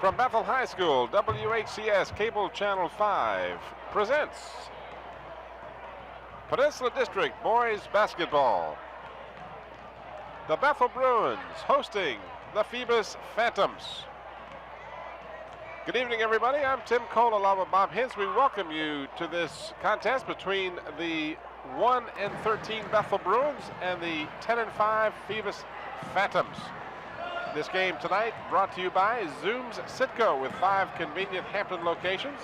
From Bethel High School, WHCS Cable Channel 5 presents Peninsula District Boys Basketball. The Bethel Bruins hosting the Phoebus Phantoms. Good evening, everybody. I'm Tim Cole along with Bob Hintz. We welcome you to this contest between the 1-13 Bethel Bruins and the 10-5 Phoebus Phantoms. This game tonight brought to you by Zoom's Sitco with 5 convenient Hampton locations,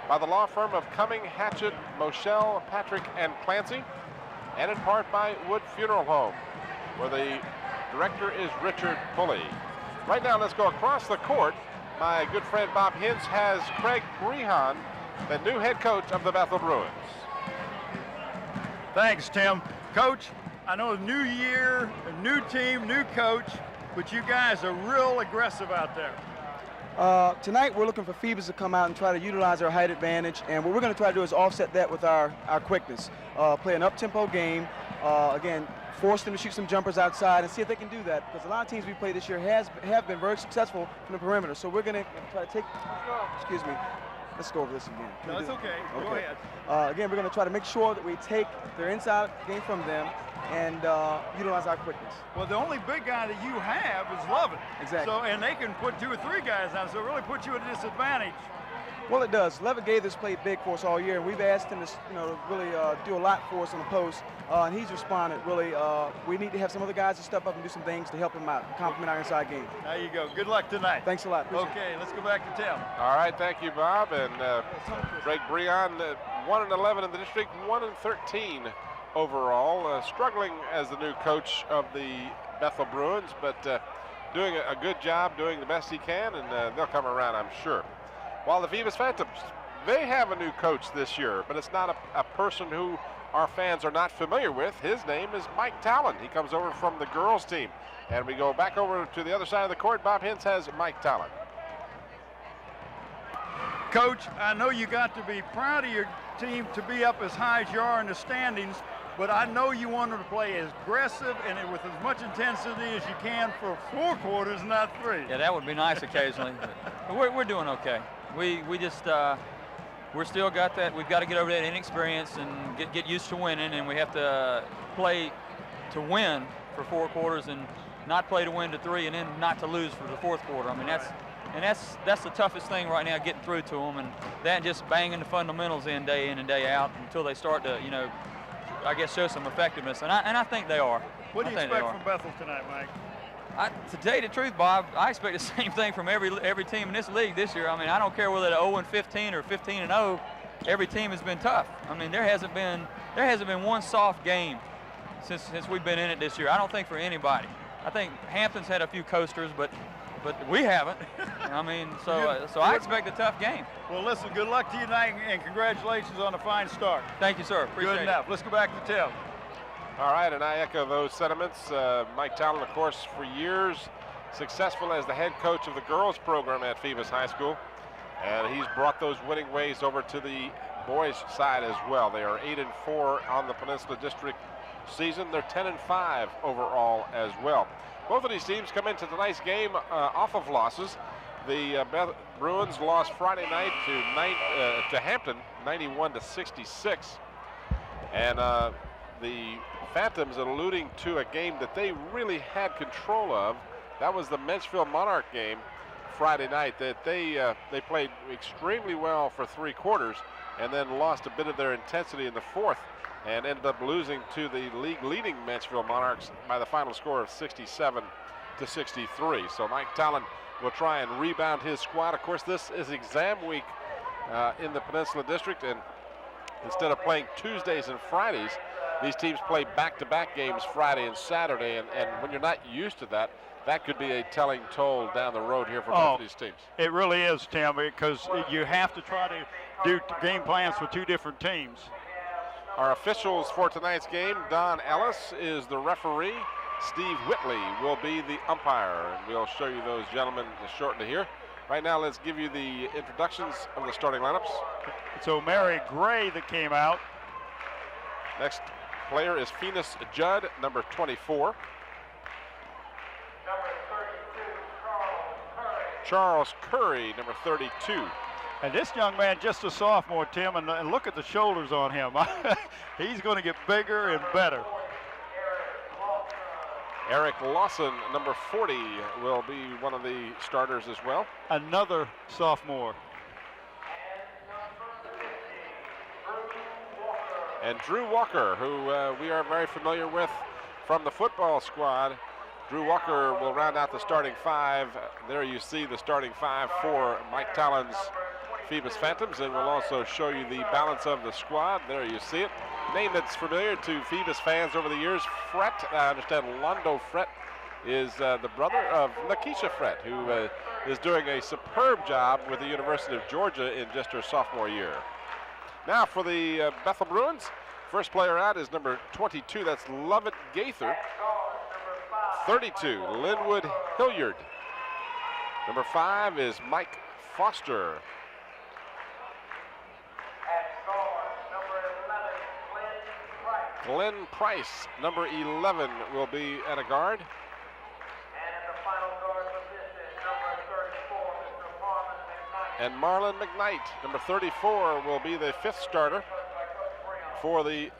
by the law firm of Cumming, Hatchett, Moschel, Patrick, and Clancy, and in part by Wood Funeral Home, where the director is Richard Pulley. Right now, let's go across the court. My good friend Bob Hintz has Craig Brehan, the new head coach of the Bethel Bruins. Thanks, Tim. Coach, I know a new year, a new team, new coach, but you guys are real aggressive out there. Tonight we're looking for Phoebus to come out and try to utilize our height advantage, and what we're going to try to do is offset that with our quickness. Play an up-tempo game, again, force them to shoot some jumpers outside and see if they can do that, because a lot of teams we played this year have been very successful from the perimeter. So we're going to try to take, excuse me, let's go over this again. No, it's okay. Go ahead. Again, we're going to try to make sure that we take their inside game from them and utilize our quickness. Well, the only big guy that you have is Lovett. Exactly. So, and they can put 2 or 3 guys down, so it really puts you at a disadvantage. Well, it does. Levitt gave this play big for us all year, and we've asked him to, to really do a lot for us on the post, and he's responded really. We need to have some other guys to step up and do some things to help him out, complement our inside game. There you go. Good luck tonight. Thanks a lot. Okay, let's go back to Tim. All right, thank you, Bob. And Craig Brehan, 1-11 in the district, 1-13 overall. Struggling as the new coach of the Bethel Bruins, but doing a good job, doing the best he can, and they'll come around, I'm sure. While the Phoebus Phantoms, they have a new coach this year, but it's not a person who our fans are not familiar with. His name is Mike Talon. He comes over from the girls team. And we go back over to the other side of the court. Bob Hintz has Mike Talon. Coach, I know you got to be proud of your team to be up as high as you are in the standings, but I know you want them to play as aggressive and with as much intensity as you can for 4 quarters, not 3. Yeah, that would be nice occasionally, but we're doing okay. We just we're still got that. We've got to get over that inexperience and get used to winning, and we have to play to win for 4 quarters and not play to win to 3 and then not to lose for the 4th quarter. I mean, that's the toughest thing right now, getting through to them, and that just banging the fundamentals in and day out until they start to, I guess, show some effectiveness, and I think they are. What do you expect from Bethel tonight, Mike? To tell you the truth, Bob, I expect the same thing from every team in this league this year. I mean, I don't care whether they're 0-15 or 15-0. Every team has been tough. I mean, there hasn't been one soft game since we've been in it this year. I don't think for anybody. I think Hampton's had a few coasters, but we haven't. I mean, so I expect a tough game. Well, listen, good luck to you tonight, and congratulations on a fine start. Thank you, sir. Appreciate it. Good enough. Let's go back to Tim. All right, and I echo those sentiments. Mike Talon, of course, for years successful as the head coach of the girls program at Phoebus High School, and he's brought those winning ways over to the boys side as well. They are 8-4 on the Peninsula District season. They're 10-5 overall as well. Both of these teams come into tonight's game off of losses. The Bruins lost Friday night to Hampton, 91-66, and the Phantoms alluding to a game that they really had control of. That was the Menchville Monarch game Friday night that they played extremely well for 3 quarters and then lost a bit of their intensity in the 4th and ended up losing to the league-leading Menchville Monarchs by the final score of 67-63. So Mike Talon will try and rebound his squad. Of course, this is exam week in the Peninsula District, and instead of playing Tuesdays and Fridays, these teams play back-to-back games Friday and Saturday, and when you're not used to that, that could be a telling toll down the road here for both of these teams. It really is, Tim, because you have to try to do game plans for 2 different teams. Our officials for tonight's game, Don Ellis is the referee. Steve Whitley will be the umpire, and we'll show you those gentlemen shortly here. Right now, let's give you the introductions of the starting lineups. So Mary Gray that came out. Next player is Phoenix Judd, number 24. Charles Curry, number 32. And this young man, just a sophomore, Tim, and look at the shoulders on him. He's going to get bigger and better. Eric Lawson, number 40, will be one of the starters as well. Another sophomore. And Drew Walker, who we are very familiar with from the football squad. Drew Walker will round out the starting five. There you see the starting five for Mike Talon's Phoebus Phantoms, and we'll also show you the balance of the squad. There you see it. Name that's familiar to Phoebus fans over the years, Fret. I understand Londo Fret is the brother of Lakeisha Fret, who is doing a superb job with the University of Georgia in just her sophomore year. Now for the Bethel Bruins, first player out is number 22, that's Lovett Gaither. 32, Linwood Hilliard. Number 5 is Mike Foster. Glenn Price, number 11, will be at a guard. And Marlon McKnight, number 34, will be the 5th starter for the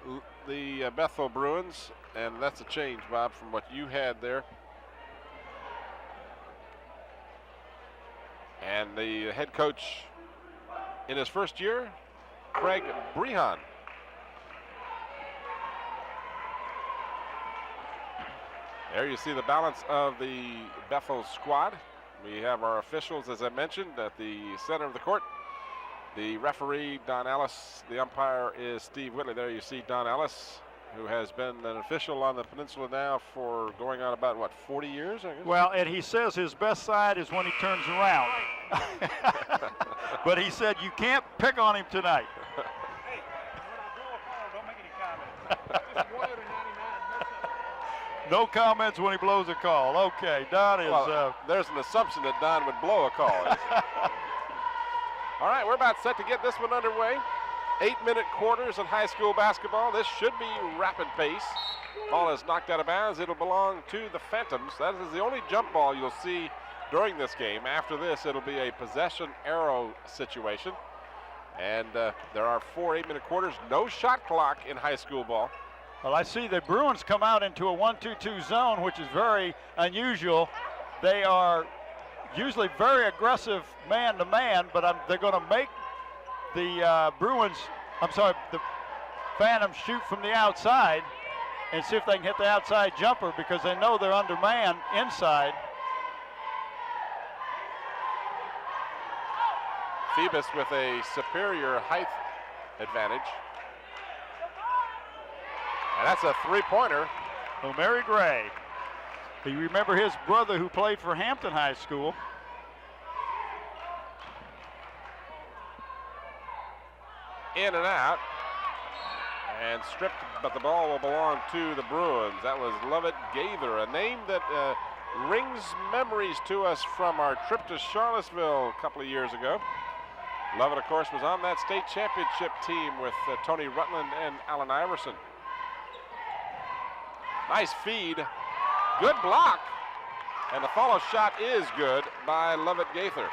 Bethel Bruins. And that's a change, Bob, from what you had there. And the head coach in his first year, Craig Brehan. There you see the balance of the Bethel squad. We have our officials, as I mentioned, at the center of the court. The referee, Don Ellis. The umpire is Steve Whitley. There you see Don Ellis, who has been an official on the peninsula now for going on about, what, 40 years, I guess? Well, and he says his best side is when he turns around. But he said you can't pick on him tonight. Hey, when I blow a call, don't make any comments. Just boil to 99. No comments when he blows a call. Okay, Don is... Well, there's an assumption that Don would blow a call. All right, we're about set to get this one underway. 8-minute quarters in high school basketball. This should be rapid pace. Ball is knocked out of bounds. It'll belong to the Phantoms. That is the only jump ball you'll see during this game. After this, it'll be a possession arrow situation. And there are 4 8-minute quarters. No shot clock in high school ball. Well, I see the Bruins come out into a 1-2-2 zone, which is very unusual. They are usually very aggressive man-to-man, but they're going to make the the Phantoms shoot from the outside and see if they can hit the outside jumper because they know they're under man inside. Phoebus with a superior height advantage. And that's a three-pointer. O'Mary Gray. You remember his brother who played for Hampton High School. In and out. And stripped, but the ball will belong to the Bruins. That was Lovett Gaither, a name that rings memories to us from our trip to Charlottesville a couple of years ago. Lovett, of course, was on that state championship team with Tony Rutland and Allen Iverson. Nice feed, good block, and the follow shot is good by Lovett Gaither.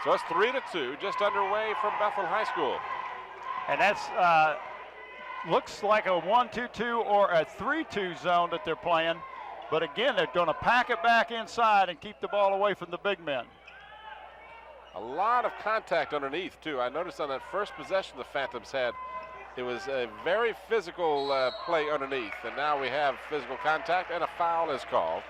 So it's 3-2, just underway from Bethel High School. And that's looks like a 1-2-2 or a 3-2 zone that they're playing. But again, they're going to pack it back inside and keep the ball away from the big men. A lot of contact underneath, too. I noticed on that first possession the Phantoms had, it was a very physical play underneath. And now we have physical contact and a foul is called.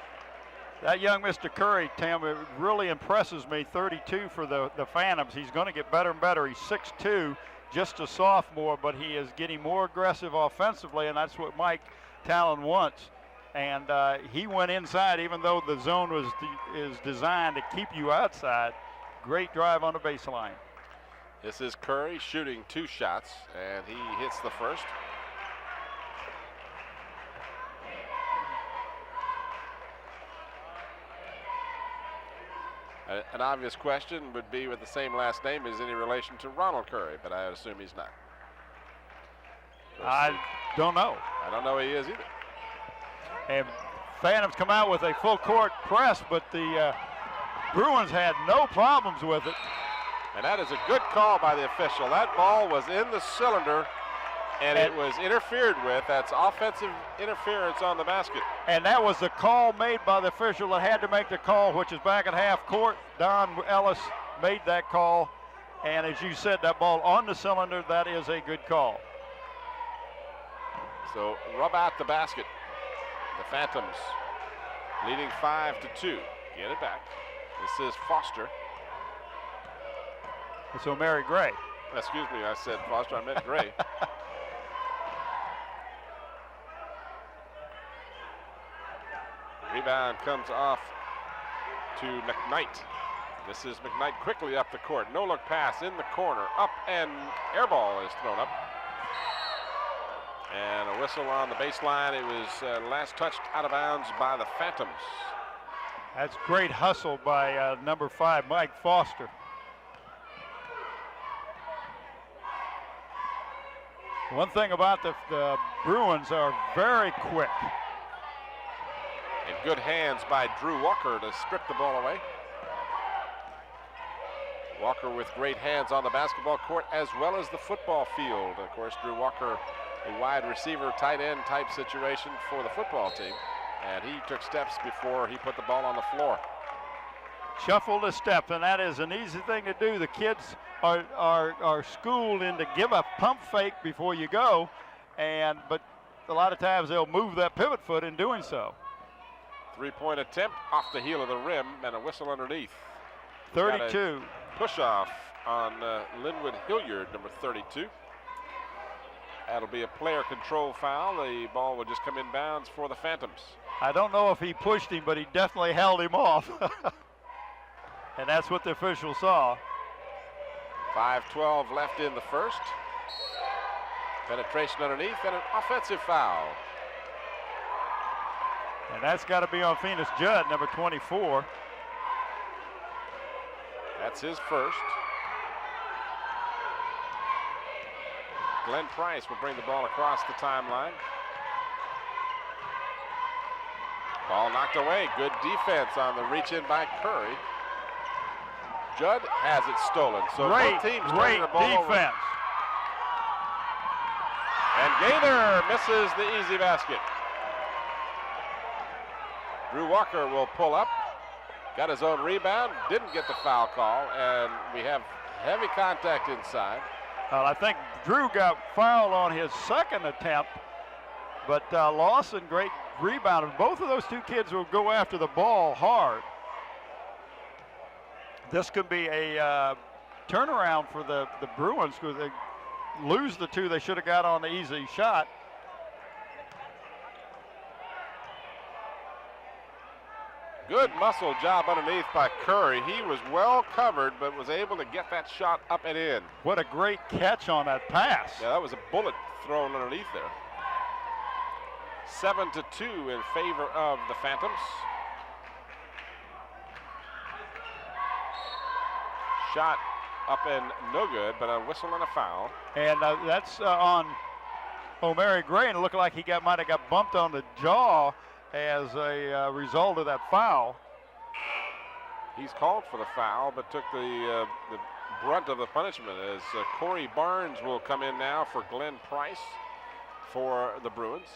That young Mr. Curry, Tim, it really impresses me. 32 for the Phantoms. He's going to get better and better. He's 6'2", just a sophomore, but he is getting more aggressive offensively, and that's what Mike Talon wants. And he went inside, even though the zone is designed to keep you outside. Great drive on the baseline. This is Curry shooting 2 shots, and he hits the first. An obvious question would be, with the same last name, is any relation to Ronald Curry, but I assume he's not. I don't know. I don't know he is either. And Phantoms come out with a full court press, but the Bruins had no problems with it. And that is a good call by the official. That ball was in the cylinder, and it was interfered with. That's offensive interference on the basket. And that was the call made by the official that had to make the call, which is back at half court. Don Ellis made that call. And as you said, that ball on the cylinder, that is a good call. So rub out the basket. The Phantoms leading 5-2. Get it back. This is Foster. It's O'Mary Gray. Excuse me, I said Foster, I meant Gray. Rebound comes off to McKnight. This is McKnight quickly up the court. No look pass in the corner. Up and air ball is thrown up. And a whistle on the baseline. It was last touched out of bounds by the Phantoms. That's great hustle by number 5, Mike Foster. One thing about the Bruins are very quick. In good hands by Drew Walker to strip the ball away. Walker with great hands on the basketball court as well as the football field. Of course, Drew Walker, a wide receiver, tight end type situation for the football team. And he took steps before he put the ball on the floor. Shuffle the step, and that is an easy thing to do. The kids are schooled in to give a pump fake before you go, but a lot of times they'll move that pivot foot in doing so. Three-point attempt off the heel of the rim and a whistle underneath. 32. Push off on Linwood Hilliard, number 32. That'll be a player control foul. The ball will just come in bounds for the Phantoms. I don't know if he pushed him, but he definitely held him off. And that's what the official saw. 5:12 left in the first. Penetration underneath and an offensive foul. And that's got to be on Phoenix Judd, number 24. That's his first. Glenn Price will bring the ball across the timeline. Ball knocked away. Good defense on the reach in by Curry. Judd has it stolen. So both teams turning the ball defense. over. And Gaither misses the easy basket. Drew Walker will pull up. Got his own rebound. Didn't get the foul call. And we have heavy contact inside. I think Drew got fouled on his second attempt, but Lawson, great rebound. Both of those two kids will go after the ball hard. This could be a turnaround for the Bruins because they lose the two they should have got on the easy shot. Good muscle job underneath by Curry. He was well covered, but was able to get that shot up and in. What a great catch on that pass. Yeah, that was a bullet thrown underneath there. 7-2 in favor of the Phantoms. Shot up and no good, but a whistle and a foul. And that's on O'Mary Gray, and it looked like he might have got bumped on the jaw as a result of that foul. He's called for the foul, but took the brunt of the punishment as Corey Barnes will come in now for Glenn Price for the Bruins.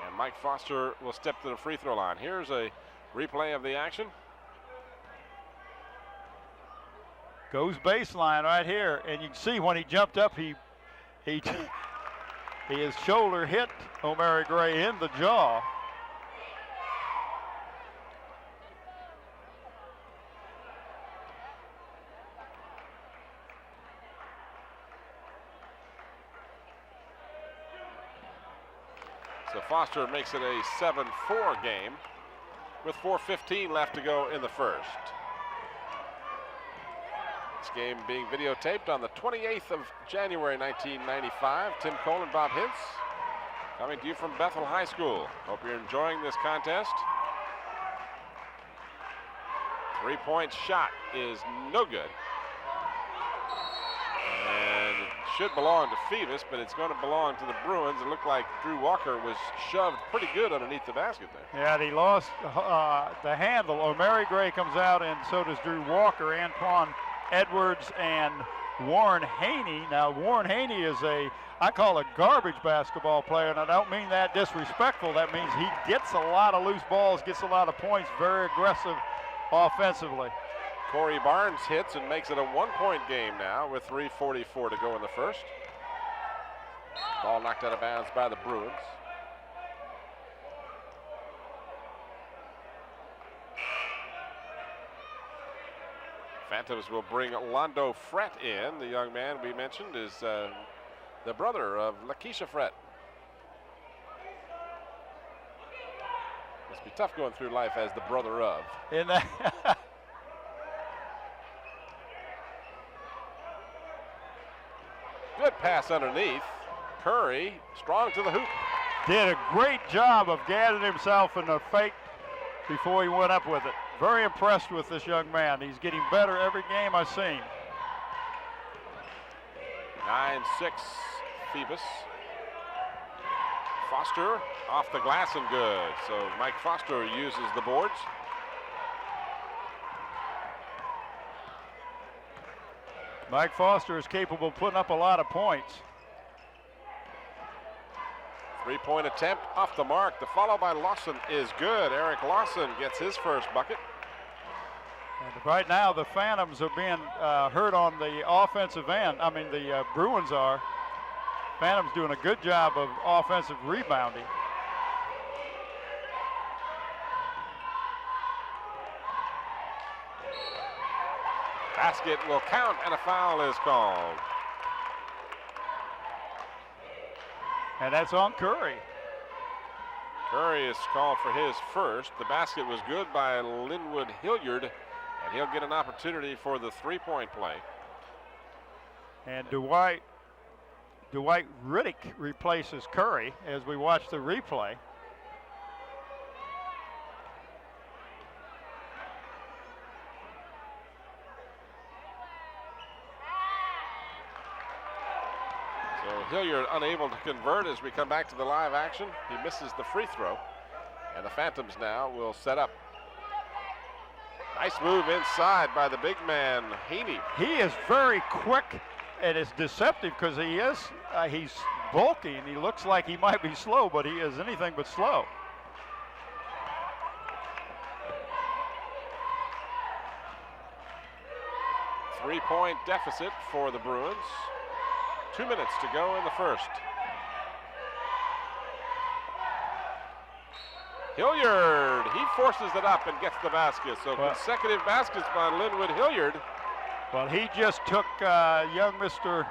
And Mike Foster will step to the free throw line. Here's a replay of the action. Goes baseline right here, and you can see when he jumped up, his shoulder hit O'Mary Gray in the jaw. So Foster makes it a 7-4 game with 4:15 left to go in the first. This game being videotaped on the 28th of January 1995. Tim Cole and Bob Hintz coming to you from Bethel High School. Hope you're enjoying this contest. Three-point shot is no good. And should belong to Phoebus, but it's going to belong to the Bruins. It looked like Drew Walker was shoved pretty good underneath the basket there. Yeah, he lost the handle. O'Mary Gray comes out, and so does Drew Walker, Antoine Edwards, and Warren Haney. Now, Warren Haney is I call a garbage basketball player, and I don't mean that disrespectful. That means he gets a lot of loose balls, gets a lot of points, very aggressive offensively. Corey Barnes hits and makes it a 1-point game now with 3:44 to go in the first. Ball knocked out of bounds by the Bruins. Phantoms will bring Londo Frett in. The young man we mentioned is the brother of Lakeisha Frett. Must be tough going through life as the brother of. In that Good pass underneath. Curry, strong to the hoop. did a great job of gathering himself in the fake before he went up with it. Very impressed with this young man. He's getting better every game I've seen. 9-6 Phoebus. Foster off the glass and good. So Mike Foster uses the boards. Mike Foster is capable of putting up a lot of points. Three-point attempt off the mark. The follow by Lawson is good. Eric Lawson gets his first bucket. And right now the Phantoms are being hurt on the offensive end. I mean the Bruins are. Phantoms doing a good job of offensive rebounding. Basket will count and a foul is called. And that's on Curry. Curry is called for his first. The basket was good by Linwood Hilliard, and he'll get an opportunity for the three-point play. And Dwight Riddick replaces Curry as we watch the replay. Hilliard unable to convert as we come back to the live action. He misses the free throw. And the Phantoms now will set up. Nice move inside by the big man, Haney. He is very quick, and it's deceptive because he's bulky and he looks like he might be slow, but he is anything but slow. Three-point deficit for the Bruins. 2 minutes to go in the first. Hilliard, he forces it up and gets the basket. So consecutive baskets by Linwood Hilliard. Well, he just took young Mr.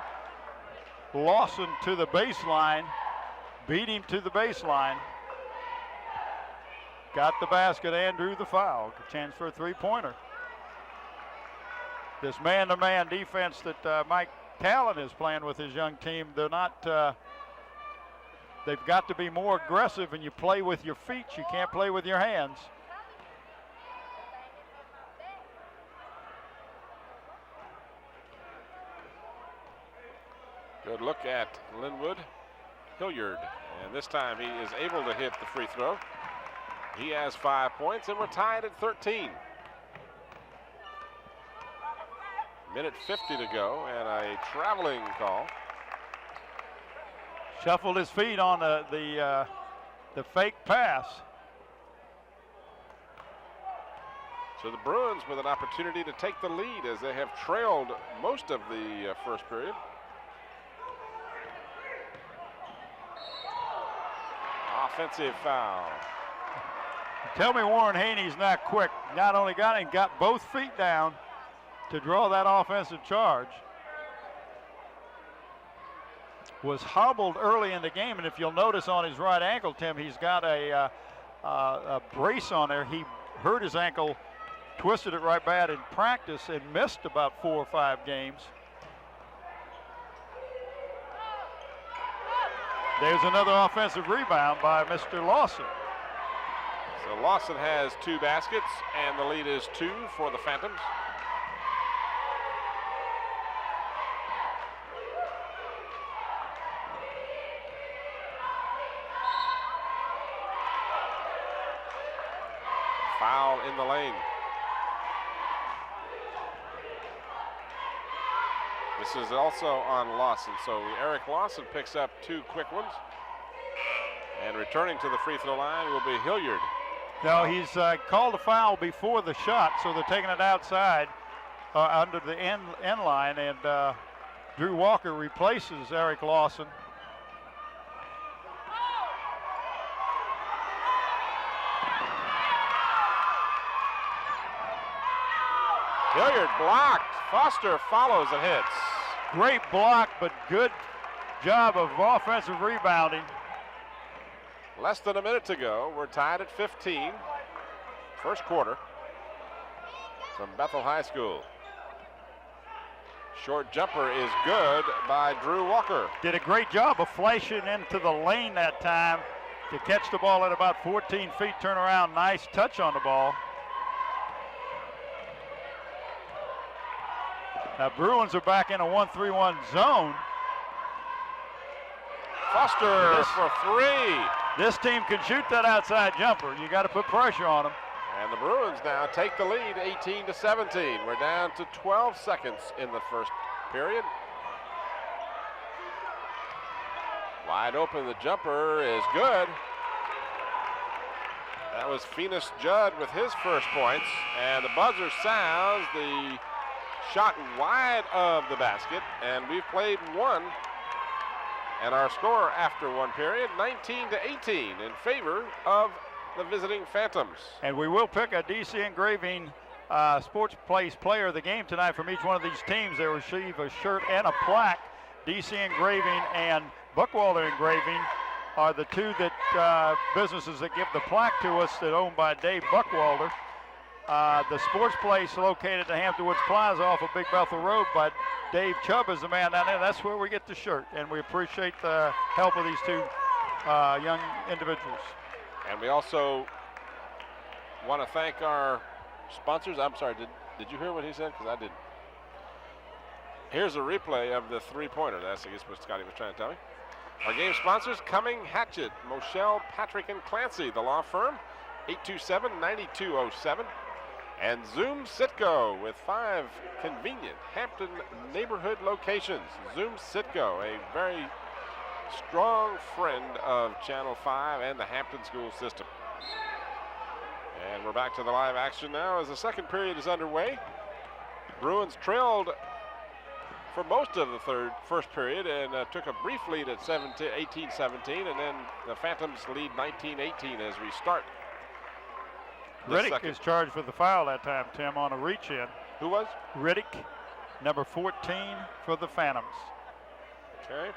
Lawson to the baseline, beat him to the baseline, got the basket and drew the foul. Chance for a three-pointer. This man-to-man defense that Mike Callan is playing with his young team, they're not, they've got to be more aggressive, and you play with your feet, you can't play with your hands. Good look at Linwood Hilliard, and this time he is able to hit the free throw. He has 5 points, and we're tied at 13. Minute 50 to go, and a traveling call. Shuffled his feet on the fake pass. So the Bruins with an opportunity to take the lead as they have trailed most of the first period. Offensive foul. Tell me Warren Haney's not quick. Not only got it, got both feet down to draw that offensive charge. Was hobbled early in the game, and if you'll notice on his right ankle, Tim, he's got a brace on there. He hurt his ankle, twisted it right bad in practice, and missed about 4 or 5 games. There's another offensive rebound by Mr. Lawson. So Lawson has 2 baskets, and the lead is 2 for the Phantoms. foul in the lane. This is also on Lawson, so Eric Lawson picks up 2 quick ones. And returning to the free throw line will be Hilliard. No, he's called a foul before the shot, so they're taking it outside under the end line, and Drew Walker replaces Eric Lawson. Hilliard blocked. Foster follows and hits. Great block, but good job of offensive rebounding. Less than a minute to go. We're tied at 15. First quarter from Bethel High School. Short jumper is good by Drew Walker. Did a great job of flashing into the lane that time to catch the ball at about 14 feet, turn around, nice touch on the ball. Now Bruins are back in a 1-3-1 zone. Foster for 3. This team can shoot that outside jumper. You got to put pressure on them. And the Bruins now take the lead 18-17. We're down to 12 seconds in the first period. Wide open, the jumper is good. That was Phoebus Judd with his first points. And the buzzer sounds, the shot wide of the basket. And we've played 1. And our score after 1 period, 19-18 in favor of the visiting Phantoms. And we will pick a DC Engraving Sports Place player of the game tonight from each one of these teams. They receive a shirt and a plaque. DC Engraving and Buckwalter Engraving are the 2 that businesses that give the plaque to us that are owned by Dave Buckwalter. The Sports Place located at the Hampton Woods Plaza off of Big Bethel Road by Dave Chubb is the man down there. That's where we get the shirt, and we appreciate the help of these 2 young individuals. And we also want to thank our sponsors. I'm sorry, did you hear what he said? Because I didn't. Here's a replay of the 3-pointer. That's, I guess, what Scotty was trying to tell me. Our game sponsors, Cumming Hatchet, Moshel, Patrick, and Clancy, the law firm, 827-9207. And Zoom Sitco with 5 convenient Hampton neighborhood locations. Zoom Sitco, a very strong friend of Channel 5 and the Hampton school system. And we're back to the live action now as the second period is underway. Bruins trailed for most of the first period and took a brief lead at 18-17, and then the Phantoms lead 19-18 as we start. Riddick is charged with the foul that time, Tim, on a reach-in. Who was? Riddick, number 14 for the Phantoms. Okay.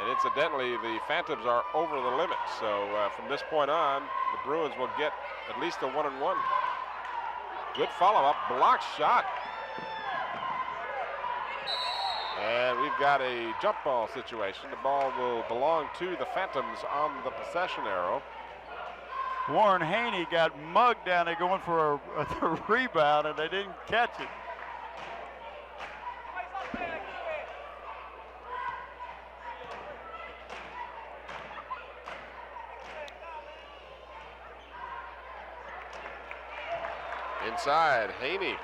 And incidentally, the Phantoms are over the limit. So from this point on, the Bruins will get at least a 1-and-1. Good follow-up, block shot. And we've got a jump ball situation. The ball will belong to the Phantoms on the possession arrow. Warren Haney got mugged down there going for a rebound, and they didn't catch it. Inside, Haney.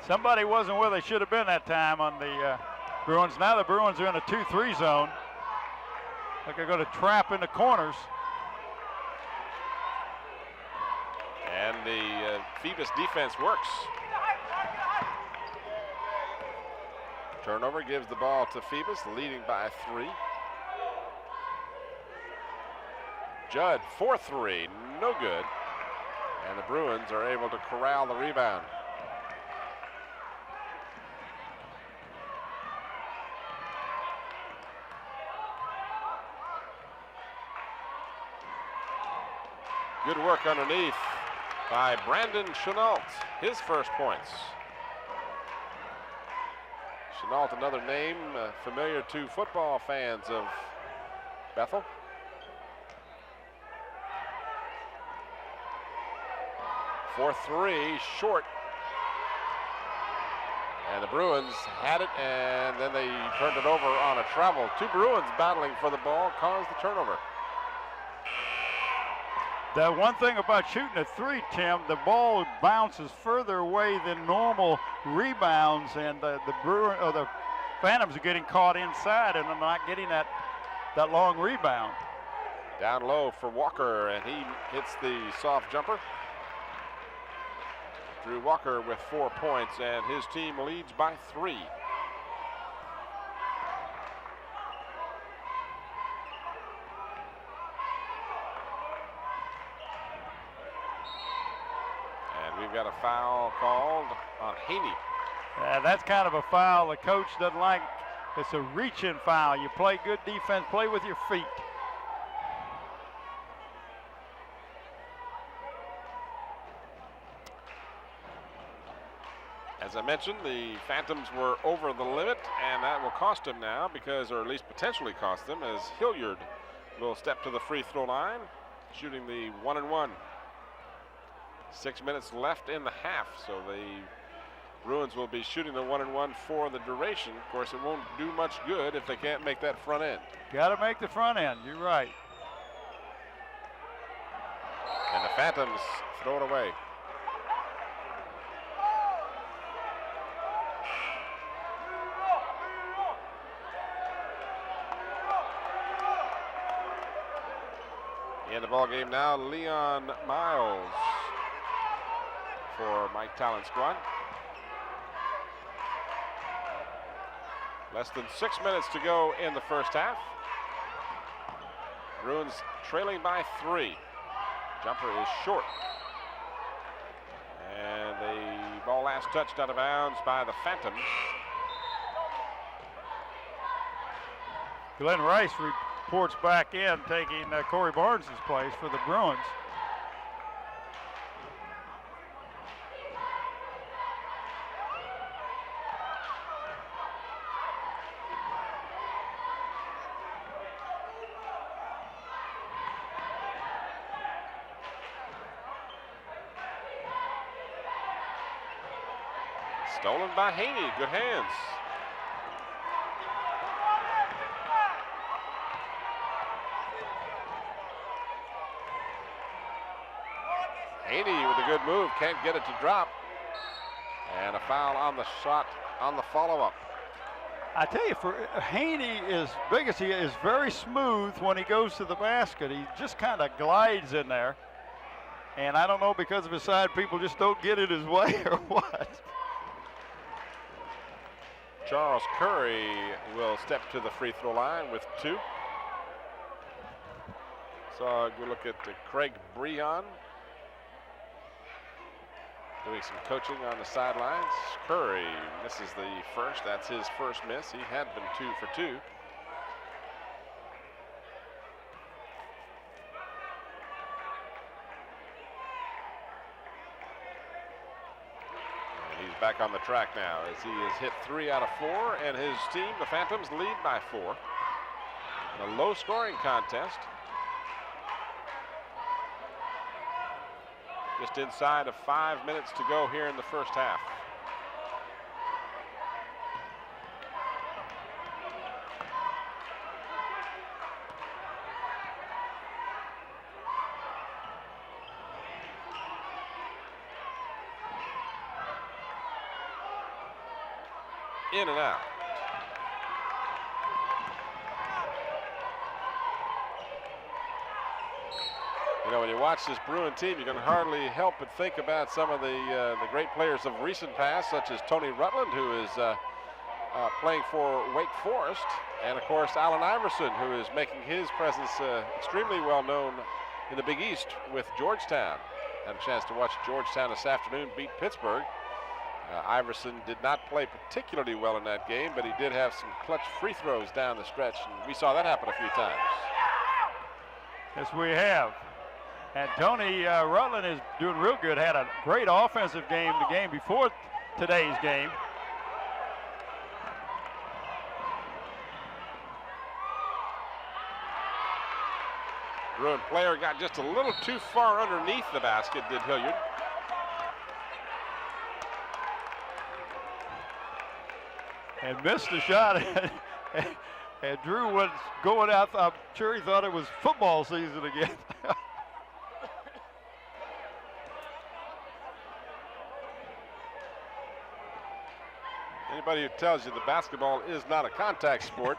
Somebody wasn't where they should have been that time on the Bruins. Now the Bruins are in a 2-3 zone. Like they're going to trap in the corners. And the Phoebus defense works. Turnover gives the ball to Phoebus, leading by 3. Judd, 4-3, no good. And the Bruins are able to corral the rebound. Good work underneath by Brandon Chenault, his first points. Chenault, another name familiar to football fans of Bethel. For 3, short. And the Bruins had it, and then they turned it over on a travel. Two Bruins battling for the ball caused the turnover. The one thing about shooting a three, Tim, the ball bounces further away than normal rebounds, and the Phantoms are getting caught inside and are not getting that long rebound. Down low for Walker, and he hits the soft jumper. Drew Walker with 4 points, and his team leads by 3. And we've got a foul called on Haney. That's kind of a foul the coach doesn't like. It's a reach-in foul. You play good defense, play with your feet. As I mentioned, the Phantoms were over the limit, and that will cost them now, because, or at least potentially cost them, as Hilliard will step to the free throw line, shooting the 1-and-1. 6 minutes left in the half, so the Bruins will be shooting the 1-and-1 for the duration. Of course, it won't do much good if they can't make that front end. Got to make the front end. You're right. And the Phantoms throw it away. In the ball game now, Leon Miles for Mike Talon's squad. Less than 6 minutes to go in the first half. Bruins trailing by 3. Jumper is short. And the ball last touched out of bounds by the Phantoms. Glenn Rice reports back in, taking Corey Barnes' place for the Bruins. Stolen by Haney. Good hands. Haney with a good move, can't get it to drop. And a foul on the shot on the follow-up. I tell you, for Haney, as big as he is, very smooth when he goes to the basket. He just kind of glides in there. And I don't know, because of his side, people just don't get it his way or what. Charles Curry will step to the free throw line with 2. So we look at Craig Breon doing some coaching on the sidelines. Curry misses the first. That's his first miss. He had been 2 for 2. Back on the track now as he has hit 3 out of 4, and his team, the Phantoms, lead by 4. In a low-scoring contest. Just inside of 5 minutes to go here in the first half. In and out. You know, when you watch this Bruin team, you can hardly help but think about some of the great players of recent past, such as Tony Rutland, who is playing for Wake Forest, and of course Allen Iverson, who is making his presence extremely well known in the Big East with Georgetown. Had a chance to watch Georgetown this afternoon beat Pittsburgh. Iverson did not play particularly well in that game, but he did have some clutch free throws down the stretch, and we saw that happen a few times. Yes, we have. And Tony Rutland is doing real good. Had a great offensive game the game before today's game. Bruin player got just a little too far underneath the basket, did Hilliard. and missed the shot. And Drew was going out. I'm sure he thought it was football season again. Anybody who tells you the basketball is not a contact sport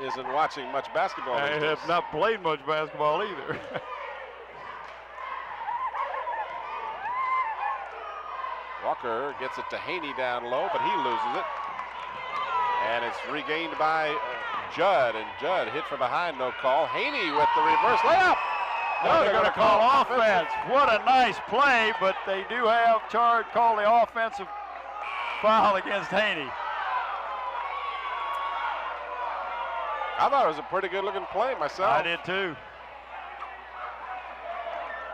isn't watching much basketball. I have not played much basketball either. Walker gets it to Haney down low, but he loses it. And it's regained by Judd, and Judd hit from behind, no call. Haney with the reverse layup. No, they're going to call offense. What a nice play, but they do have call the offensive foul against Haney. I thought it was a pretty good looking play myself. I did too.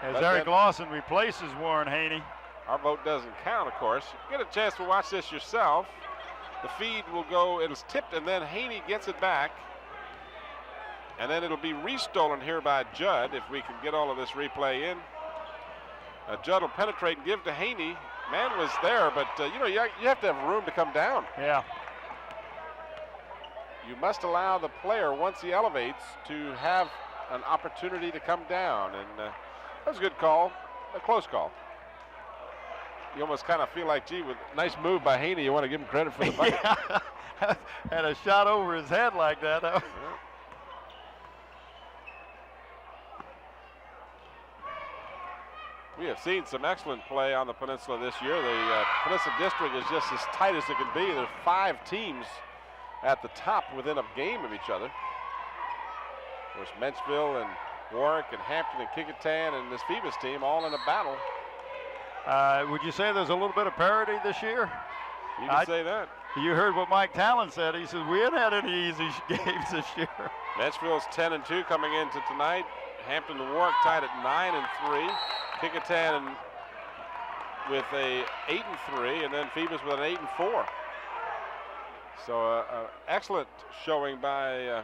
As Eric Lawson replaces Warren Haney. Our vote doesn't count, of course. You get a chance to watch this yourself. The feed will go, it's tipped, and then Haney gets it back. And then it'll be restolen here by Judd if we can get all of this replay in. Judd will penetrate and give to Haney. Man was there, but you have to have room to come down. Yeah. You must allow the player, once he elevates, to have an opportunity to come down. And that was a good call, a close call. You almost kind of feel like, gee, with a nice move by Haney, you want to give him credit for the bucket. Yeah. Had a shot over his head like that. Yeah. We have seen some excellent play on the Peninsula this year. The Peninsula District is just as tight as it can be. There's 5 teams at the top within a game of each other. Of course, Menchville and Warwick and Hampton and Kecoughtan and this Phoebus team all in a battle. Would you say there's a little bit of parity this year? You can say that. You heard what Mike Talon said. He says, we haven't had any easy games this year. Menchville's 10-2 coming into tonight. Hampton and Warwick tied at 9-3. Kecoughtan with a 8-3, and then Phoebus with an 8-4. So excellent showing by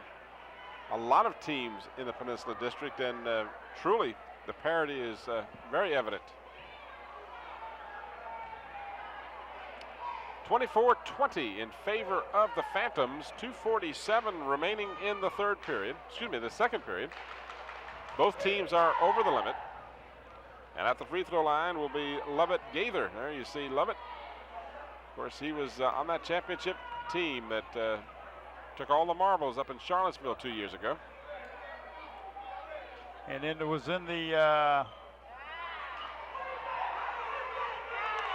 a lot of teams in the Peninsula District, and truly the parity is very evident. 24-20 in favor of the Phantoms. 2:47 remaining in the the second period. Both teams are over the limit. And at the free throw line will be Lovett Gaither. There you see Lovett. Of course, he was on that championship team that took all the marbles up in Charlottesville 2 years ago. And then it was in the,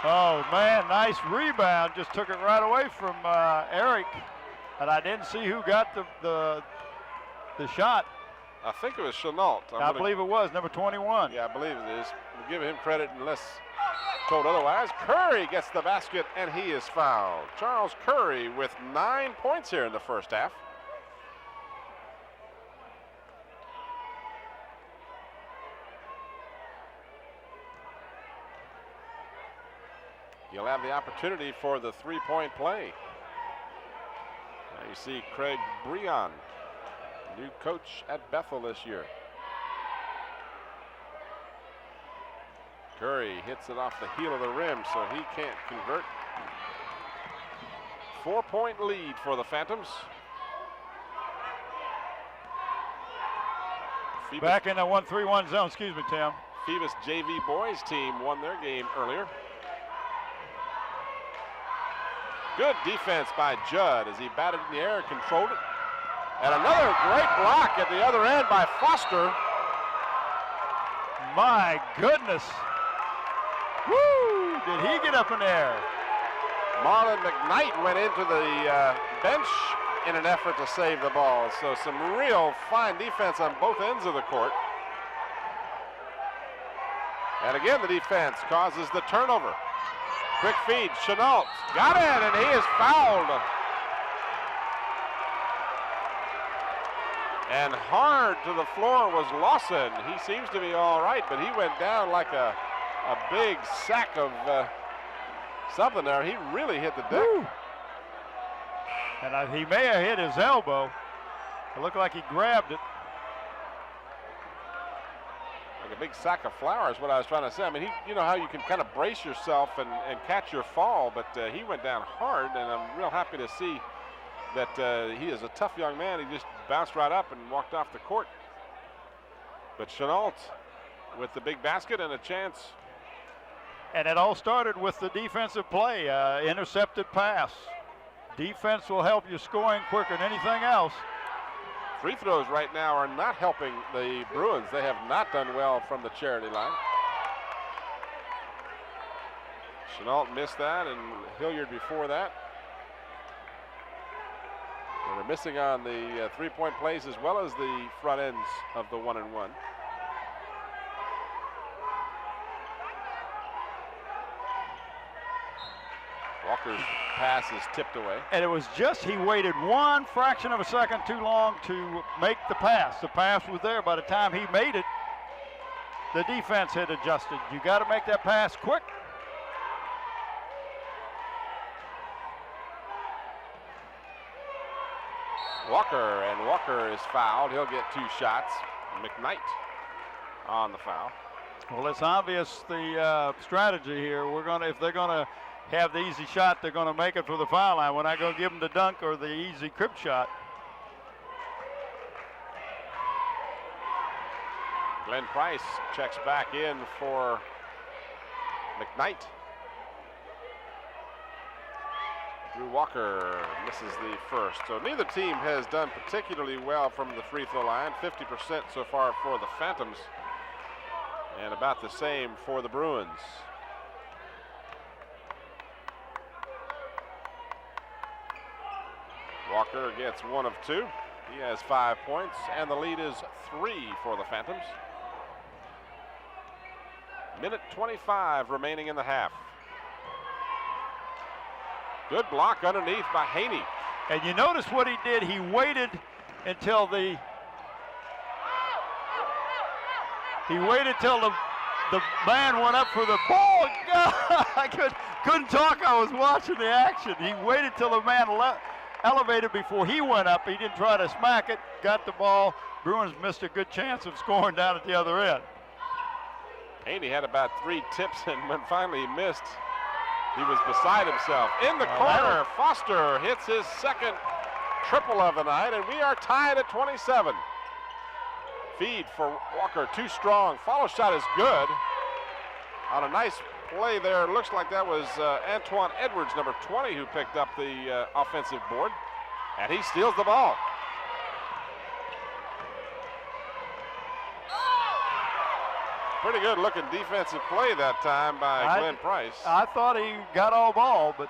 oh man, nice rebound. Just took it right away from Eric. And I didn't see who got the shot. I think it was Chenault. I believe it was, number 21. Yeah, I believe it is. We'll give him credit unless told otherwise. Curry gets the basket, and he is fouled. Charles Curry with 9 points here in the first half. He'll have the opportunity for the three-point play. Now you see Craig Breon, new coach at Bethel this year. Curry hits it off the heel of the rim, so he can't convert. 4-point lead for the Phantoms. Phoebus, back in the 1-3-1 zone, excuse me, Tim. Phoebus JV boys team won their game earlier. Good defense by Judd as he batted in the air and controlled it. And another great block at the other end by Foster. My goodness. Woo! Did he get up in there? Marlon McKnight went into the bench in an effort to save the ball. So some real fine defense on both ends of the court. And again, the defense causes the turnover. Quick feed, Chenault got it, and he is fouled. And hard to the floor was Lawson. He seems to be all right, but he went down like a big sack of something there. He really hit the deck. Woo. And he may have hit his elbow. It looked like he grabbed it. Like a big sack of flour is what I was trying to say. I mean, you know how you can kind of brace yourself and catch your fall, but he went down hard, and I'm real happy to see that he is a tough young man. He just bounced right up and walked off the court. But Chenault with the big basket and a chance. And it all started with the defensive play, intercepted pass. Defense will help you scoring quicker than anything else. Free throws right now are not helping the Bruins. They have not done well from the charity line. Chenault missed that, and Hilliard before that. And they're missing on the three-point plays as well as the front ends of the 1-and-1. Walker's pass is tipped away. And it was just he waited one fraction of a second too long to make the pass. The pass was there by the time he made it. The defense had adjusted. You got to make that pass quick. Walker is fouled. He'll get 2 shots. McKnight on the foul. Well, it's obvious the strategy here. If they're gonna have the easy shot, they're gonna make it for the foul line. We're not gonna give them the dunk or the easy crib shot. Glenn Price checks back in for McKnight. Drew Walker misses the first. So neither team has done particularly well from the free throw line. 50% so far for the Phantoms, and about the same for the Bruins. Walker gets 1 of 2. He has 5 points, and the lead is 3 for the Phantoms. Minute 25 remaining in the half. Good block underneath by Haney. And you notice what he did. He waited until the man went up for the ball. God, I couldn't talk. I was watching the action. He waited till the man elevated before he went up. He didn't try to smack it. Got the ball. Bruins missed a good chance of scoring down at the other end. Haney had about 3 tips, and when finally he missed, he was beside himself. In the corner, Foster hits his second triple of the night, and we are tied at 27. Feed for Walker, too strong. Follow shot is good. On a nice play there, looks like that was Antoine Edwards, number 20, who picked up the offensive board, and he steals the ball. Pretty good looking defensive play that time by Glenn Price. I thought he got all ball, but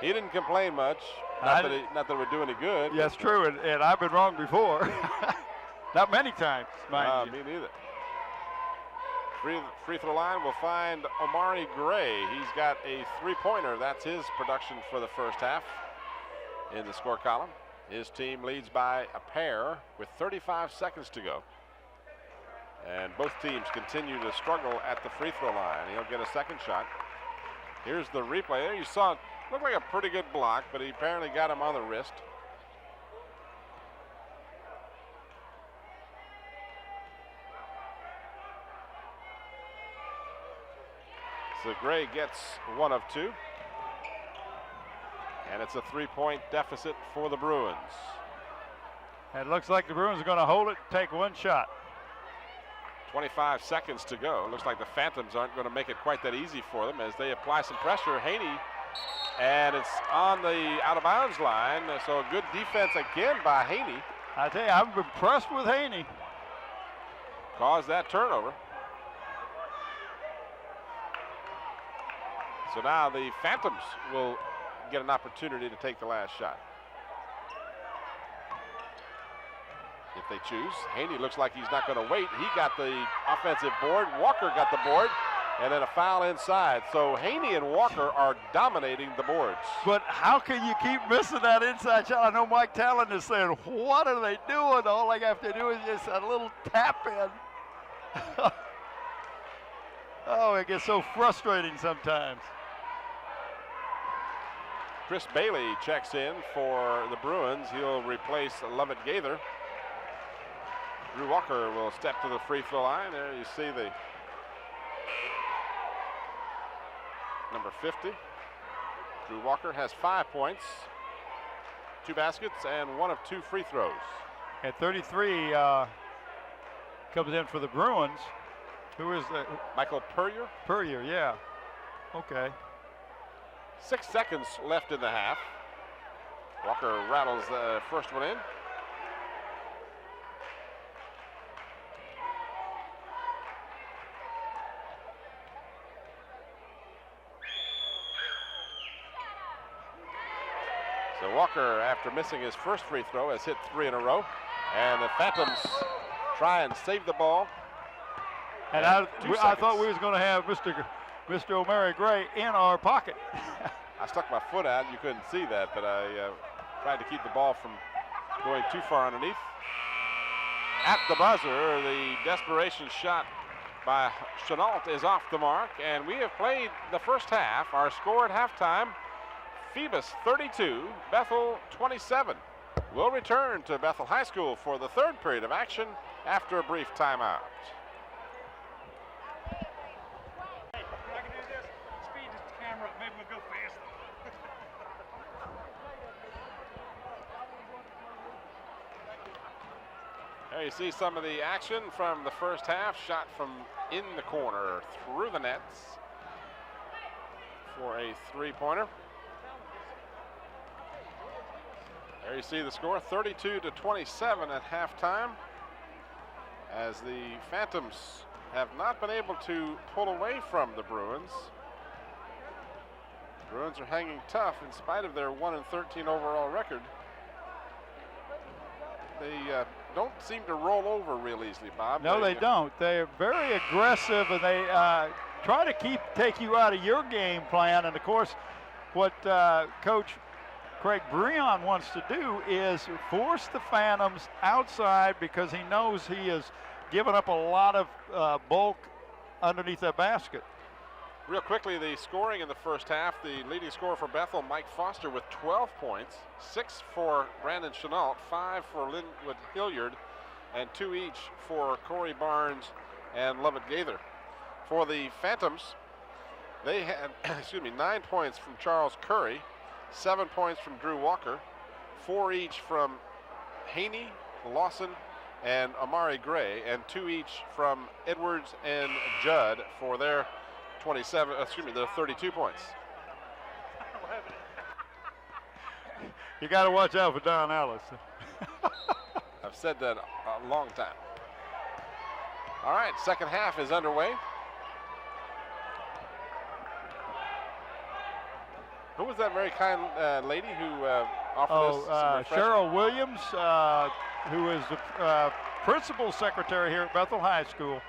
he didn't complain much. Not that it would do any good. Yes, true, and I've been wrong before. Not many times, mind you. Me neither. Free throw line will find Omari Gray. He's got a 3-pointer. That's his production for the first half in the score column. His team leads by a pair with 35 seconds to go. And both teams continue to struggle at the free throw line. He'll get a second shot. Here's the replay. There you saw it looked like a pretty good block, but he apparently got him on the wrist. So Gray gets 1 of 2. And it's a 3-point deficit for the Bruins. It looks like the Bruins are going to hold it and take 1 shot. 25 seconds to go. Looks like the Phantoms aren't going to make it quite that easy for them as they apply some pressure. Haney, and it's on the out-of-bounds line. So a good defense again by Haney. I tell you, I'm impressed with Haney. Caused that turnover. So now the Phantoms will get an opportunity to take the last shot, if they choose. Haney looks like he's not going to wait. He got the offensive board. Walker got the board, and then a foul inside. So Haney and Walker are dominating the boards. But how can you keep missing that inside shot? I know Mike Talon is saying, what are they doing? All they have to do is just a little tap in. Oh, it gets so frustrating sometimes. Chris Bailey checks in for the Bruins. He'll replace Lovett Gaither. Drew Walker will step to the free throw line. There you see the number 50. Drew Walker has 5 points, 2 baskets, and 1 of 2 free throws. At 33 comes in for the Bruins. Who is that? Michael Puryear. Puryear, yeah. Okay. 6 seconds left in the half. Walker rattles the first one in. So Walker, after missing his first free throw, has hit 3 in a row. And the Phantoms try and save the ball. And I thought we was going to have Mr. O'Mara Gray in our pocket. I stuck my foot out. You couldn't see that, but I tried to keep the ball from going too far underneath. At the buzzer, the desperation shot by Chenault is off the mark, and we have played the first half. Our score at halftime, Phoebus 32, Bethel 27. We'll return to Bethel High School for the third period of action after a brief timeout. Hey, if I can do this, speed this camera up, maybe we'll go faster. There you see some of the action from the first half. Shot from in the corner through the nets for a 3-pointer. There you see the score, 32-27 at halftime, as the Phantoms have not been able to pull away from the Bruins. The Bruins are hanging tough in spite of their 1-13 overall record. They don't seem to roll over real easily, Bob. No, they don't. They're very aggressive, and they try to take you out of your game plan. And of course, what Coach Craig Breon wants to do is force the Phantoms outside, because he knows he has given up a lot of bulk underneath that basket. Real quickly, the scoring in the first half, the leading scorer for Bethel, Mike Foster, with 12 points, 6 for Brandon Chenault, 5 for Linwood Hilliard, and 2 each for Corey Barnes and Lovett Gaither. For the Phantoms, they had 9 points from Charles Curry, 7 points from Drew Walker, 4 each from Haney, Lawson, and Amari Gray, and 2 each from Edwards and Judd for their 32 points. You got to watch out for Don Ellis. I've said that a long time. All right, second half is underway. Who was that very kind lady who offered us some refreshment? Cheryl Williams, who is the principal secretary here at Bethel High School.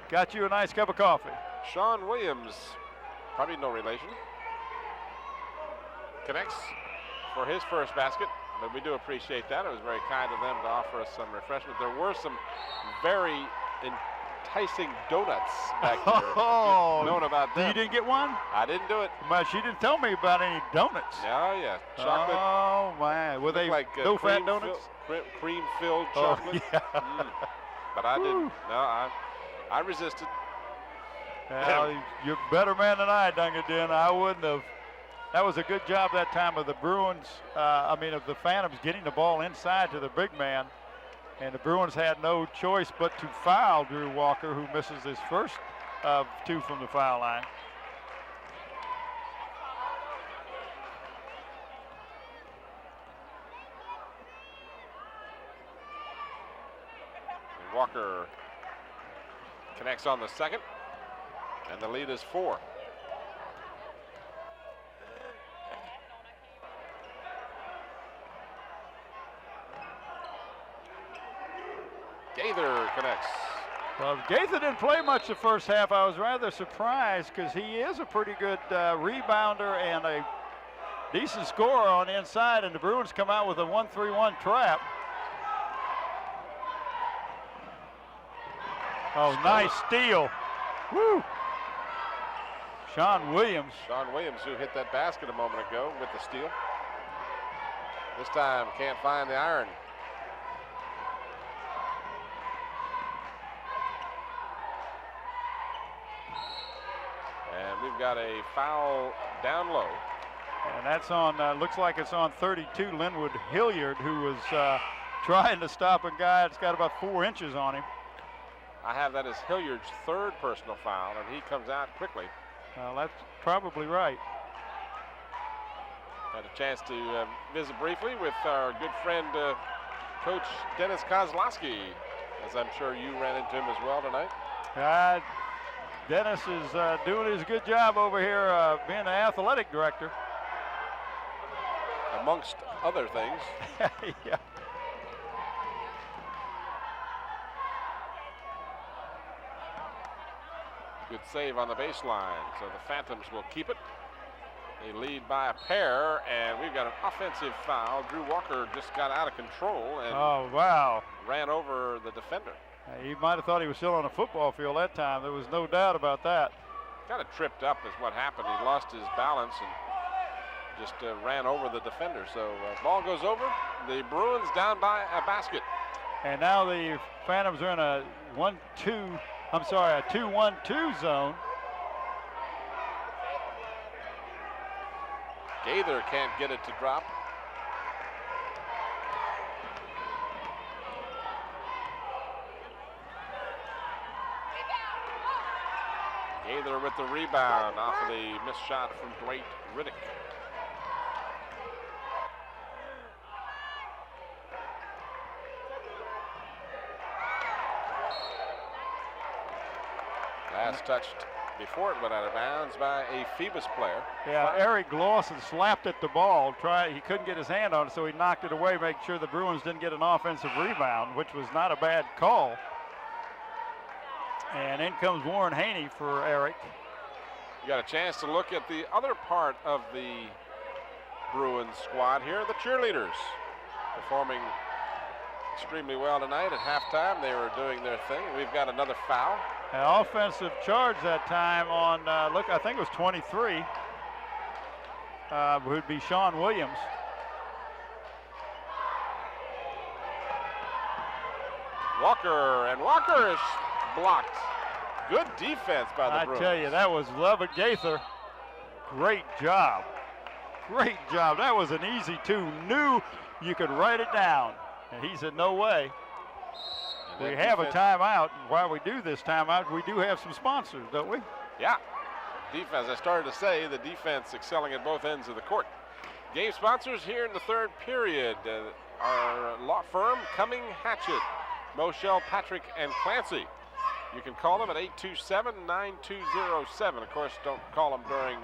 Got you a nice cup of coffee. Sean Williams, probably no relation, connects for his first basket, but we do appreciate that. It was very kind of them to offer us some refreshment. There were some very enticing donuts back there. Oh, known about them. You didn't get one? I didn't do it. But she didn't tell me about any donuts. Oh yeah, chocolate. Oh man, were they like no fat donuts? Cream-filled chocolate. Yeah. But I didn't. No, I resisted. Well, you're a better man than I, Duncan. I wouldn't have. That was a good job that time of the Bruins, of the Phantoms getting the ball inside to the big man. And the Bruins had no choice but to foul Drew Walker, who misses his first of 2 from the foul line. And Walker connects on the second, and the lead is 4. Gaither connects. Well, Gaither didn't play much the first half. I was rather surprised, because he is a pretty good rebounder and a decent scorer on the inside, and the Bruins come out with a 1-3-1 trap. Oh, nice steal. Woo! Sean Williams. Sean Williams, who hit that basket a moment ago with the steal. This time can't find the iron. got a foul down low. And that's on, looks like it's on 32, Linwood Hilliard, who was trying to stop a guy that's got about 4 inches on him. I have that as Hilliard's 3rd personal foul, and he comes out quickly. That's probably right. Had a chance to visit briefly with our good friend, Coach Dennis Kozlowski, as I'm sure you ran into him as well tonight. Dennis is doing his good job over here being the athletic director. Amongst other things. Yeah. Good save on the baseline, so the Phantoms will keep it. They lead by a pair, and we've got an offensive foul. Drew Walker just got out of control and ran over the defender. He might have thought he was still on a football field that time. There was no doubt about that. Kind of tripped up is what happened. He lost his balance and just ran over the defender. So ball goes over. The Bruins down by a basket. And now the Phantoms are in a 2-1-2 zone. Gaither can't get it to drop. Gaither with the rebound off of the missed shot from Dwight Riddick. Last touched before it went out of bounds by a Phoebus player. Yeah, Eric Glosson slapped at the ball. He couldn't get his hand on it, so he knocked it away, make sure the Bruins didn't get an offensive rebound, which was not a bad call. And in comes Warren Haney for Eric. You got a chance to look at the other part of the Bruins squad here, the cheerleaders, performing extremely well tonight. At halftime, they were doing their thing. We've got another foul. An offensive charge that time on, I think it was 23, would be Sean Williams. Walker is blocked. Good defense by the Bruins. I tell you, that was Levitt Gaither. Great job. Great job. That was an easy 2. Knew you could write it down. And he said, no way. We have a timeout. While we do this timeout, we do have some sponsors, don't we? Yeah. Defense, I started to say, the defense excelling at both ends of the court. Game sponsors here in the 3rd period. Our law firm, Cumming Hatchett, Moshel, Patrick, and Clancy. You can call them at 827-9207. Of course, don't call them during,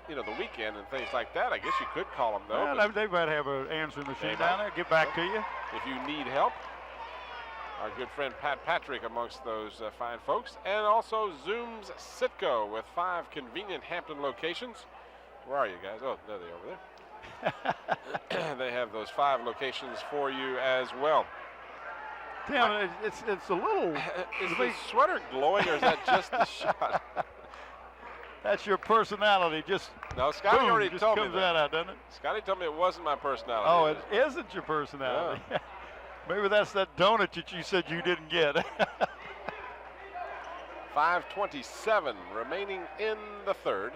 the weekend and things like that. I guess you could call them, though. Well, they might have an answering machine down there. Get back to you. If you need help. Our good friend Pat Patrick amongst those fine folks. And also Zoom's Sitco with 5 convenient Hampton locations. Where are you guys? Oh, there they are over there. They have those 5 locations for you as well. Damn, it's a little... Is the sweater glowing or is that just the shot? That's your personality. No, Scotty already told me that. Comes out, doesn't it? Scotty told me it wasn't my personality. Oh, it isn't your personality. Yeah. Maybe that's that donut that you said you didn't get. 5:27 remaining in the 3rd.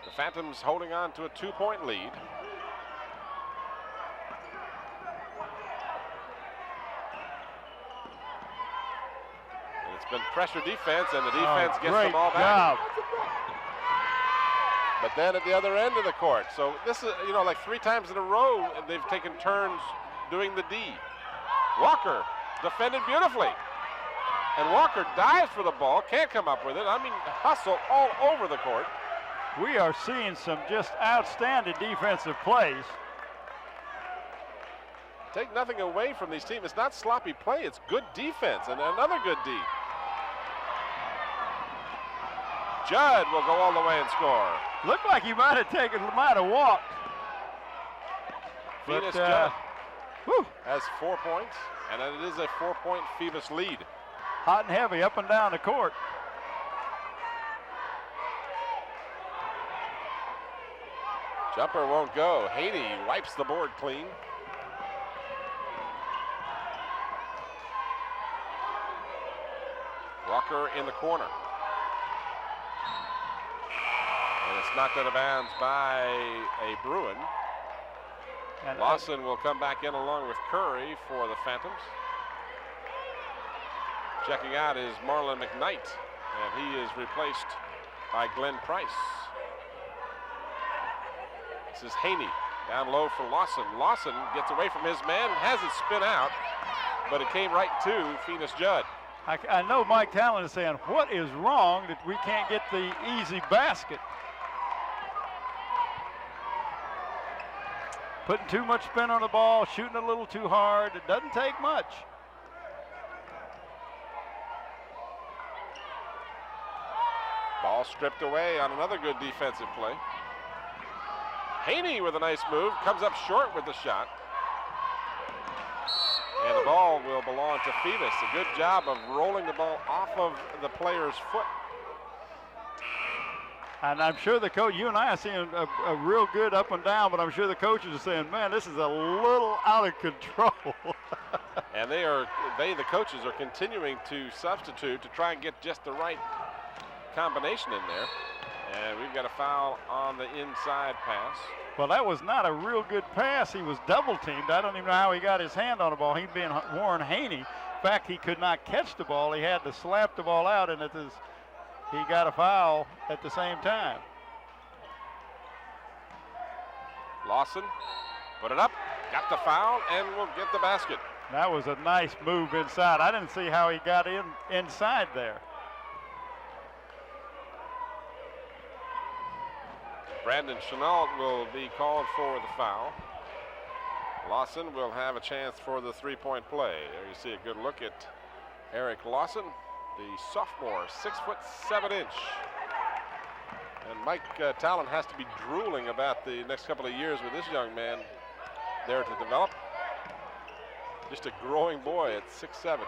The Phantoms holding on to a 2-point lead. And it's been pressure defense, and the defense gets the ball back. Job. But then at the other end of the court. So this is, like 3 times in a row, they've taken turns doing the D. Walker defended beautifully. And Walker dives for the ball, can't come up with it. I mean, hustle all over the court. We are seeing some just outstanding defensive plays. Take nothing away from these teams. It's not sloppy play, it's good defense, and another good D. Judd will go all the way and score. Looked like he might have walked. Phoebus Judd has 4 points, and it is a 4-point Phoebus lead. Hot and heavy up and down the court. Jumper won't go. Haney wipes the board clean. Walker in the corner. And it's knocked out of bounds by a Bruin. And Lawson will come back in along with Curry for the Phantoms. Checking out is Marlon McKnight, and he is replaced by Glenn Price. This is Haney down low for Lawson. Lawson gets away from his man, has it spin out, but it came right to Phoenix Judd. I know Mike Talon is saying, what is wrong that we can't get the easy basket? Putting too much spin on the ball, shooting a little too hard. It doesn't take much. Ball stripped away on another good defensive play. Haney with a nice move, comes up short with the shot. And the ball will belong to Phoebus. A good job of rolling the ball off of the player's foot. And I'm sure the coach, you and I are seeing a real good up and down, but I'm sure the coaches are saying, man, this is a little out of control. And the coaches are continuing to substitute to try and get just the right combination in there. And we've got a foul on the inside pass. Well, that was not a real good pass. He was double teamed. I don't even know how he got his hand on the ball. He'd been Warren Haney. In fact, he could not catch the ball. He had to slap the ball out, and he got a foul at the same time. Lawson put it up, got the foul, and will get the basket. That was a nice move inside. I didn't see how he got inside there. Brandon Chenault will be called for the foul. Lawson will have a chance for the three-point play. There you see a good look at Eric Lawson, the sophomore, 6'7". And Mike Talon has to be drooling about the next couple of years with this young man there to develop. Just a growing boy at 6'7".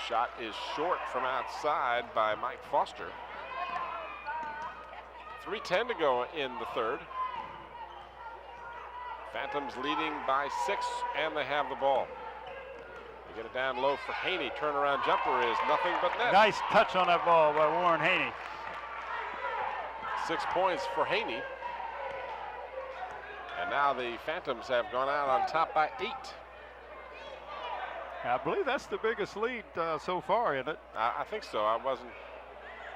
Shot is short from outside by Mike Foster. 3:10 to go in the third. Phantoms leading by 6, and they have the ball. They get it down low for Haney. Turnaround jumper is nothing but net. Nice touch on that ball by Warren Haney. 6 points for Haney. And now the Phantoms have gone out on top by 8. I believe that's the biggest lead so far, isn't it? I think so. I wasn't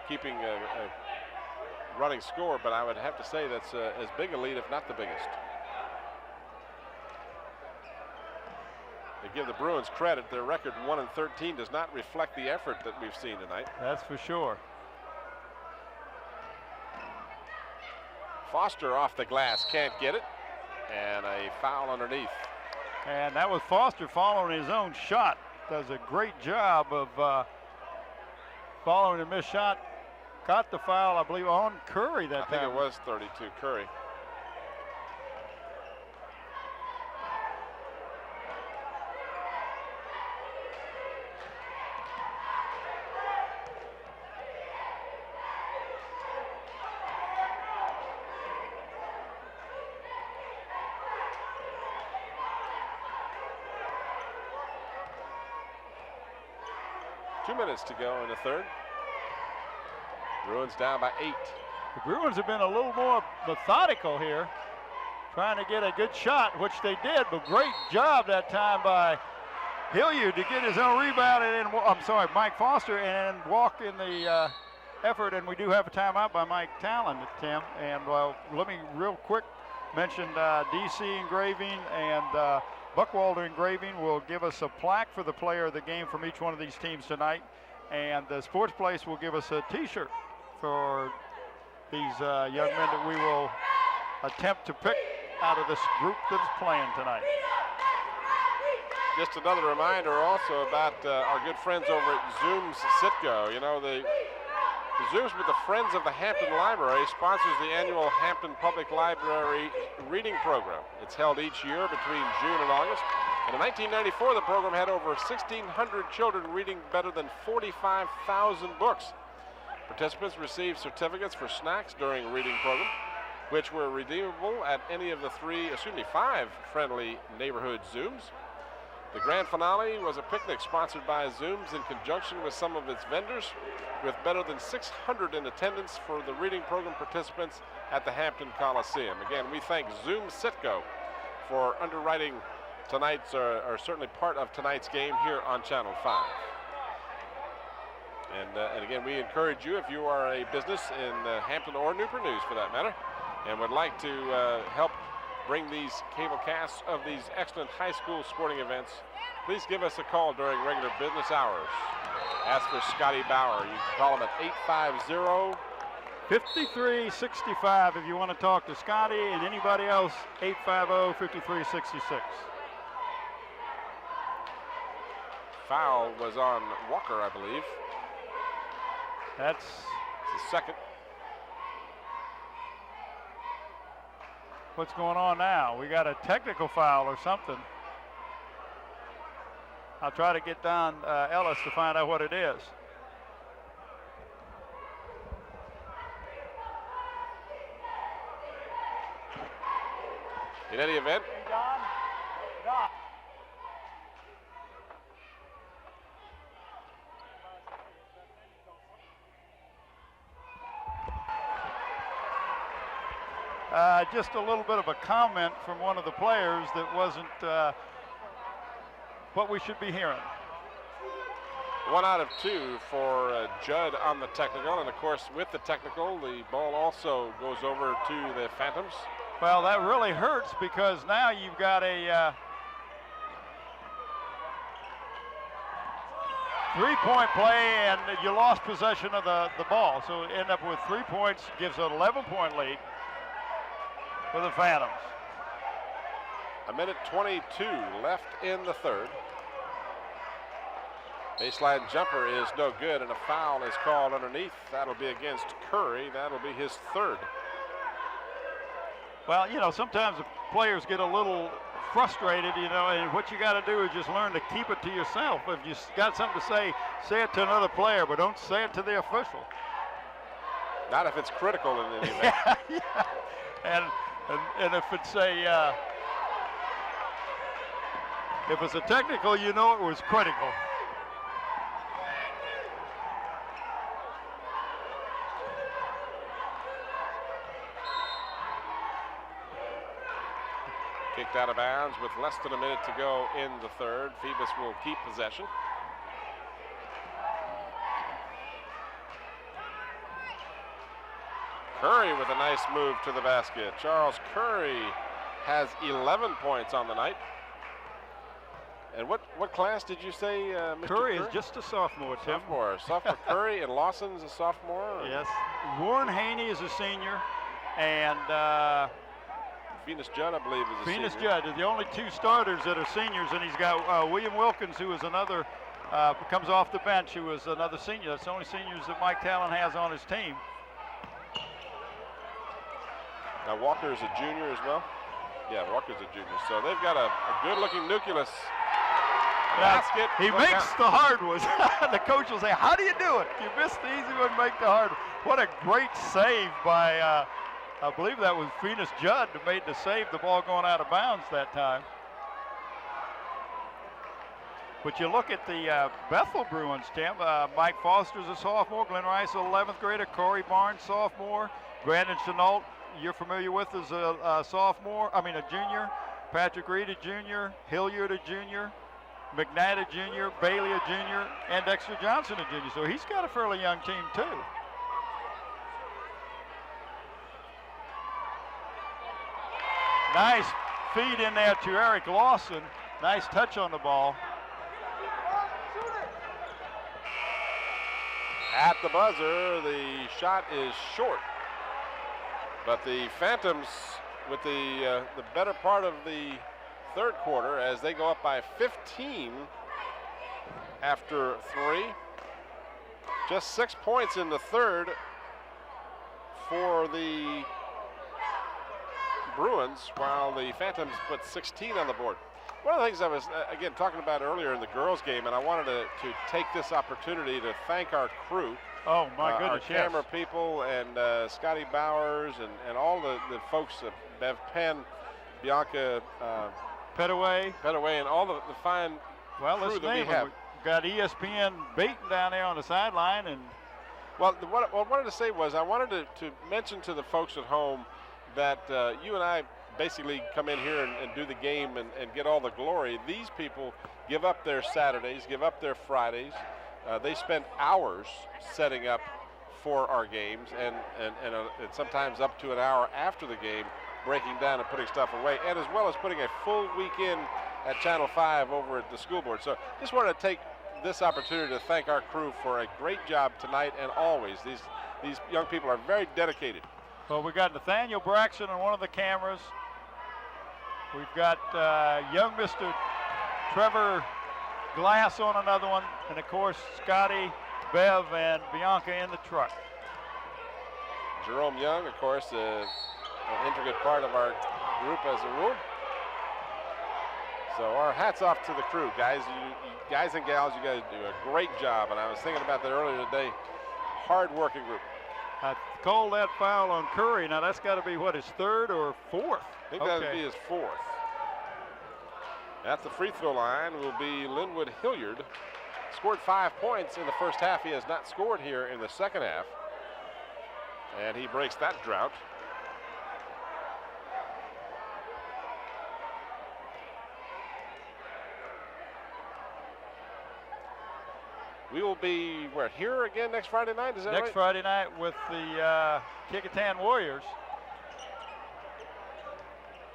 keeping a running score, but I would have to say that's as big a lead, if not the biggest. To give the Bruins credit, their record 1-13 does not reflect the effort that we've seen tonight. That's for sure. Foster off the glass, can't get it, and a foul underneath. And that was Foster following his own shot. Does a great job of following a missed shot. Got the foul, I believe, on Curry that time. I think it was 32, Curry. Two minutes to go in the third. Bruins down by 8. The Bruins have been a little more methodical here, trying to get a good shot, which they did, but great job that time by Hilliard to get his own rebound, and Mike Foster, and walk in the effort, and we do have a timeout by Mike Talon, Tim, and let me real quick mention DC Engraving and Buckwalder Engraving will give us a plaque for the player of the game from each one of these teams tonight, and the Sports Place will give us a t-shirt for these young men that we will attempt to pick out of this group that's playing tonight. Just another reminder also about our good friends over at Zooms Sitco. You know, the Zooms with the Friends of the Hampton Library sponsors the annual Hampton Public Library reading program. It's held each year between June and August. And in 1994, the program had over 1,600 children reading better than 45,000 books. Participants received certificates for snacks during reading program, which were redeemable at any of the 5 friendly neighborhood Zooms. The grand finale was a picnic sponsored by Zooms in conjunction with some of its vendors, with better than 600 in attendance for the reading program participants at the Hampton Coliseum. Again, we thank Zoom Citgo for underwriting tonight's, or certainly part of tonight's game here on Channel 5. And again, we encourage you, if you are a business in Hampton or Newport News for that matter, and would like to help bring these cable casts of these excellent high school sporting events, please give us a call during regular business hours. As for Scotty Bauer, you can call him at 850-5365 if you want to talk to Scotty, and anybody else, 850-5366. Foul was on Walker, I believe. That's the second. what's going on now. We got a technical foul or something. I'll try to get Don Ellis to find out what it is. In any event, just a little bit of a comment from one of the players that wasn't what we should be hearing. 1 out of 2 for Judd on the technical, and of course with the technical, the ball also goes over to the Phantoms. Well, that really hurts because now you've got a three-point play and you lost possession of the ball. So end up with 3 points, gives an 11-point lead for the Phantoms. A minute 22 left in the third. Baseline jumper is no good, and a foul is called underneath. That'll be against Curry. That'll be his third. Well, you know, sometimes the players get a little frustrated, you know, and what you got to do is just learn to keep it to yourself. If you got something to say it to another player, but don't say it to the official. Not if it's critical in any event. Yeah. And if it's a if it's a technical, you know it was critical. Kicked out of bounds with less than a minute to go in the third. Phoebus will keep possession. Curry with a nice move to the basket. Charles Curry has 11 points on the night. And what class did you say, Mr. Curry is just a sophomore, Tim. Sophomore Curry, and Lawson's a sophomore? Yes. Warren Haney is a senior, and Phoenix Judd, I believe, is a senior. Phoenix Judd are the only two starters that are seniors, and he's got William Wilkins, who is another, comes off the bench, who is another senior. That's the only seniors that Mike Talon has on his team. Now Walker is a junior as well. Yeah, Walker's a junior. So they've got a good-looking nucleus. Basket. He makes the hard ones. The coach will say, how do you do it? You missed the easy one, make the hard one. What a great save by, I believe that was Phoenix Judd who made the save, the ball going out of bounds that time. But you look at the Bethel Bruins, Tim. Mike Foster's a sophomore. Glenn Rice, 11th grader. Corey Barnes, sophomore. Brandon Chenault, you're familiar with, as a junior. Patrick Reed, a junior. Hilliard, a junior. McKnight, a junior. Bailey, a junior. And Dexter Johnson, a junior. So he's got a fairly young team, too. Nice feed in there to Eric Lawson. Nice touch on the ball. At the buzzer, the shot is short. But the Phantoms, with the better part of the third quarter, as they go up by 15 after 3. Just 6 points in the third for the Bruins, while the Phantoms put 16 on the board. One of the things I was, again, talking about earlier in the girls' game, and I wanted to take this opportunity to thank our crew. Oh, my goodness, our camera people and Scotty Bowers and all the folks, Bev Penn, Bianca Petaway, and all the fine well, crew let's that we name have. them. We've got ESPN beating down there on the sideline, and Well, what I wanted to say was I wanted to mention to the folks at home that you and I basically come in here and do the game and get all the glory. These people give up their Saturdays, give up their Fridays. They spend hours setting up for our games and sometimes up to an hour after the game, breaking down and putting stuff away, and as well as putting a full weekend at Channel 5 over at the school board. So just wanted to take this opportunity to thank our crew for a great job tonight and always. These young people are very dedicated. well, we got Nathaniel Braxton on one of the cameras. We've got young Mr. Trevor Glass on another one, and of course Scotty, Bev, and Bianca in the truck. Jerome Young, of course, an intricate part of our group as a rule. So our hats off to the crew, guys. You guys and gals, you guys do a great job. And I was thinking about that earlier today. Hard-working group. I called that foul on Curry. Now that's got to be what, his third or fourth? I think that would be his fourth. At the free throw line will be Linwood Hilliard. Scored 5 points in the first half. He has not scored here in the second half. And he breaks that drought. We will be, here again next Friday night? Is that right? Next Friday night with the Kecoughtan Warriors.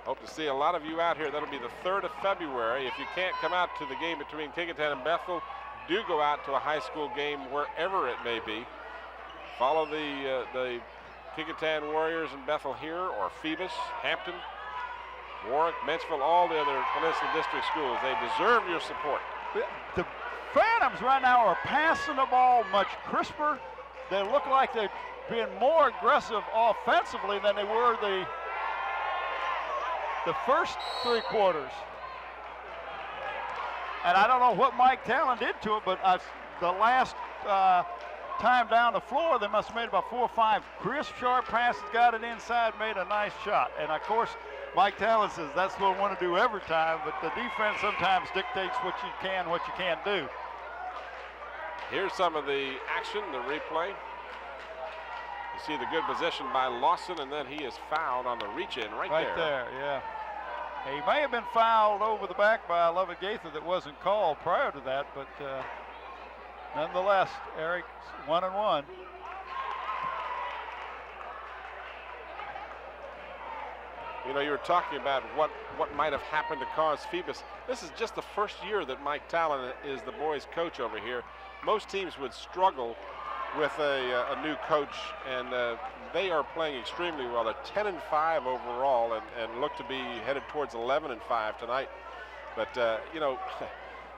Hope to see a lot of you out here. That'll be the 3rd of February. If you can't come out to the game between Kecoughtan and Bethel, do go out to a high school game wherever it may be. Follow the Kecoughtan Warriors in Bethel here, or Phoebus, Hampton, Warwick, Menchville, all the other Peninsula District schools. They deserve your support. The Phantoms right now are passing the ball much crisper. They look like they're being more aggressive offensively than they were the first 3 quarters. And I don't know what Mike Talon did to it, but the last time down the floor, they must have made about 4 or 5 crisp, sharp passes, got it inside, made a nice shot. And of course, Mike Talon says that's what we want to do every time, but the defense sometimes dictates what you can, what you can't do. Here's some of the action, the replay. You see the good position by Lawson, and then he is fouled on the reach-in right there. Right there, yeah. He may have been fouled over the back by Lovett Gaither that wasn't called prior to that, but nonetheless, Eric, 1-1. You know, you were talking about what might have happened to cause Phoebus. This is just the first year that Mike Talon is the boys' coach over here. Most teams would struggle with a new coach, and they are playing extremely well. They're 10-5 overall and look to be headed towards 11-5 tonight. But, you know,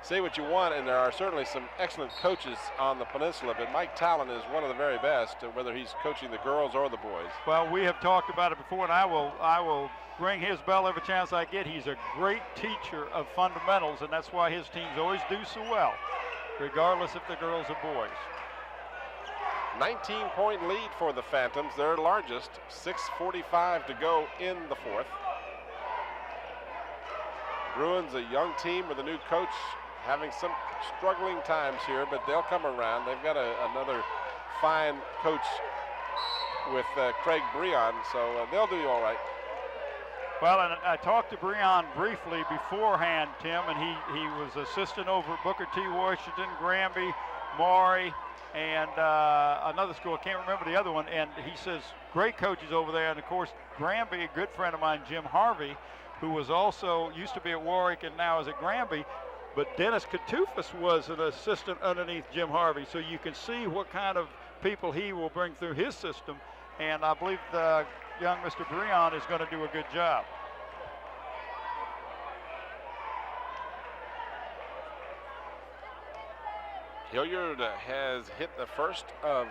say what you want, and there are certainly some excellent coaches on the peninsula, but Mike Talon is one of the very best, whether he's coaching the girls or the boys. Well, we have talked about it before, and I will ring his bell every chance I get. He's a great teacher of fundamentals, and that's why his teams always do so well, regardless if the girls or boys. 19-point lead for the Phantoms, their largest. 6:45 to go in the fourth. Bruins, a young team with a new coach, having some struggling times here, but they'll come around. They've got another fine coach with Craig Breon, so they'll do all right. Well, and I talked to Breon briefly beforehand, Tim, and he was assistant over at Booker T. Washington, Granby, Maury, and another school. I can't remember the other one. And he says great coaches over there. And of course, Granby, a good friend of mine, Jim Harvey, who was also used to be at Warwick and now is at Granby. But Dennis Katufis was an assistant underneath Jim Harvey. So you can see what kind of people he will bring through his system. And I believe the young Mr. Breon is going to do a good job. Hilliard has hit the first of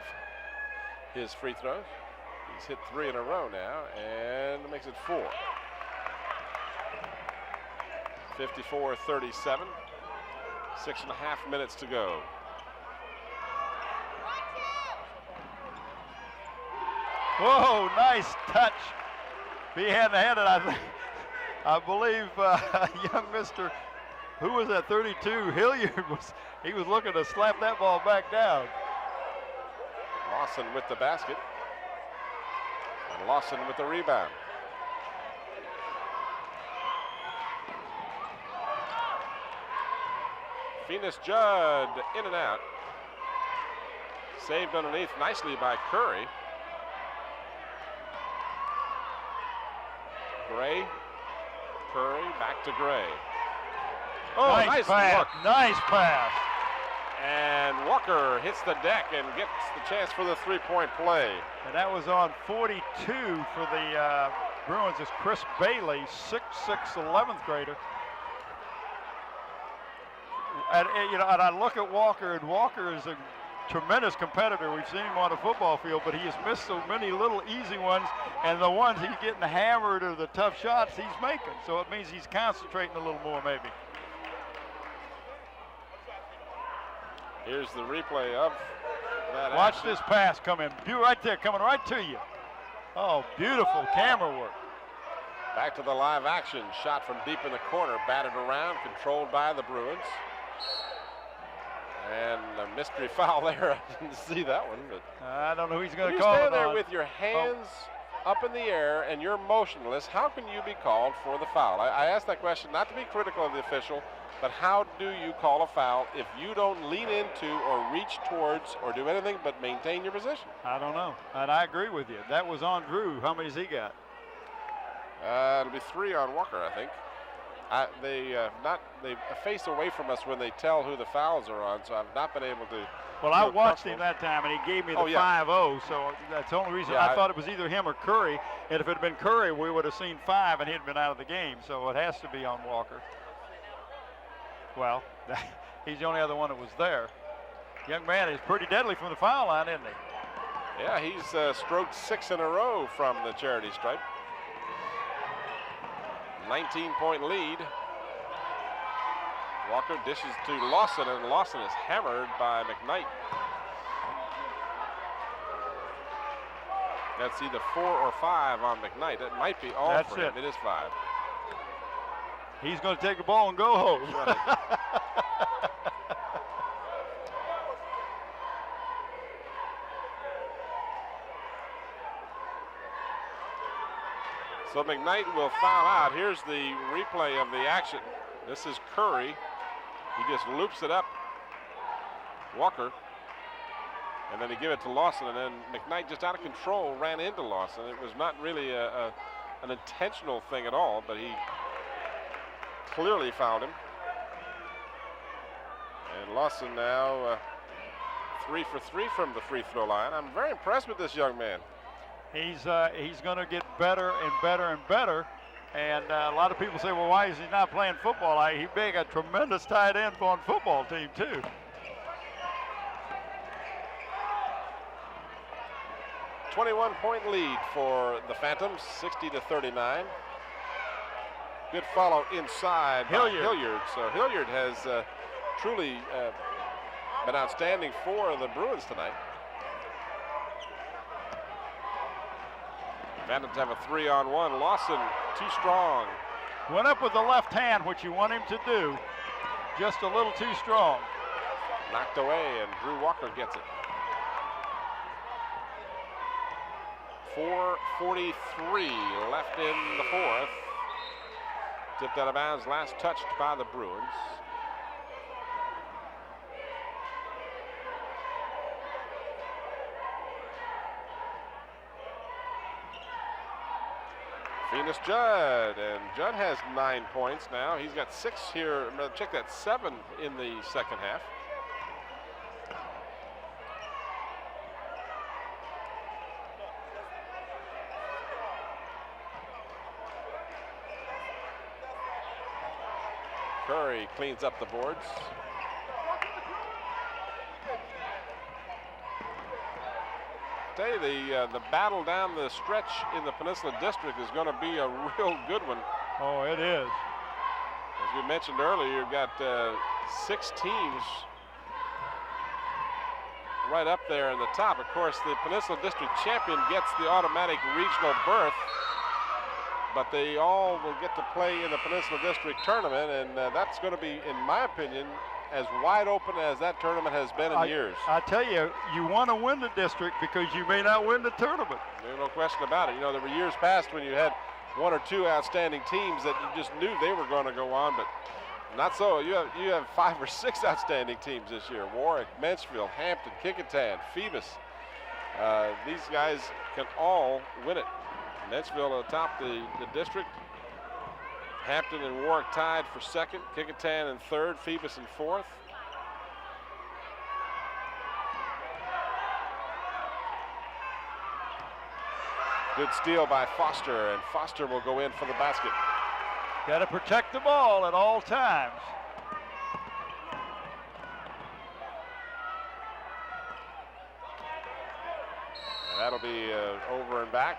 his free throws. He's hit 3 in a row now, and makes it 4. 54-37. 6.5 minutes to go. Whoa, nice touch. He hadn't had it, I think. I believe young Mr. Who was that 32? Hilliard he was looking to slap that ball back down. Lawson with the basket. And Lawson with the rebound. Phoenix Judd in and out. Saved underneath nicely by Curry. Gray. Curry back to Gray. Oh, nice pass. look. Nice pass. And Walker hits the deck and gets the chance for the three-point play. And that was on 42 for the Bruins. It's Chris Bailey, 6'6", 11th grader. And and I look at Walker, and Walker is a tremendous competitor. We've seen him on the football field, but he has missed so many little easy ones, and the ones he's getting hammered or the tough shots he's making. So it means he's concentrating a little more, maybe. Here's the replay of that. Watch action. this pass come in. Right there, coming right to you. Oh, beautiful camera work. Back to the live action. Shot from deep in the corner, batted around, controlled by the Bruins. And a mystery foul there. I didn't see that one, but I don't know who he's going to you call stand it there on. with your hands up in the air and you're motionless. How can you be called for the foul? I asked that question not to be critical of the official, but how do you call a foul if you don't lean into or reach towards or do anything but maintain your position? I don't know, and I agree with you. That was on Drew. How many's he got? It'll be 3 on Walker, I think. They face away from us when they tell who the fouls are on, so I've not been able to. Well, I watched him that time, and he gave me the 5-0, so that's the only reason. I thought it was either him or Curry, and if it had been Curry, we would have seen 5, and he'd been out of the game, so it has to be on Walker. Well, he's the only other one that was there. Young man is pretty deadly from the foul line, isn't he? Yeah, he's stroked 6 in a row from the charity stripe. 19-point lead. Walker dishes to Lawson, and Lawson is hammered by McKnight. That's either 4 or 5 on McKnight. It might be all for him. It is 5. He's going to take the ball and go home. Right. So McKnight will foul out. Here's the replay of the action. This is Curry. He just loops it up. Walker. And then he give it to Lawson, and then McKnight, just out of control, ran into Lawson. It was not really an intentional thing at all, but he clearly fouled him. And Lawson now 3 for 3 from the free throw line. I'm very impressed with this young man. He's going to get better and better and better. And a lot of people say, well, why is he not playing football? He being a tremendous tight end on football team, too. A 21-point lead for the Phantoms, 60-39. Good follow inside by Hilliard. So Hilliard has truly been outstanding for the Bruins tonight. Phantoms have a 3-on-1. Lawson, too strong. Went up with the left hand, which you want him to do. Just a little too strong. Knocked away, and Drew Walker gets it. 4:43 left in the fourth. Tipped out of bounds, last touched by the Bruins. Phoebus Judd, and Judd has 9 points now. He's got 6 here. Check that, 7 in the second half. Curry cleans up the boards. The battle down the stretch in the Peninsula District is going to be a real good one. Oh, it is. As we mentioned earlier, you've got 6 teams right up there in the top. Of course, the Peninsula District champion gets the automatic regional berth. but they all will get to play in the Peninsula District Tournament, and that's going to be, in my opinion, as wide open as that tournament has been in years. I tell you, you want to win the district because you may not win the tournament. There's no question about it. You know, there were years past when you had one or two outstanding teams that you just knew they were going to go on, but not so. You have 5 or 6 outstanding teams this year. Warwick, Menchfield, Hampton, Kickintan, Phoebus. These guys can all win it. Menchfield atop the district. Hampton and Warwick tied for second. Kickintan in third. Phoebus in fourth. Good steal by Foster, and Foster will go in for the basket. Got to protect the ball at all times. And that'll be over and back.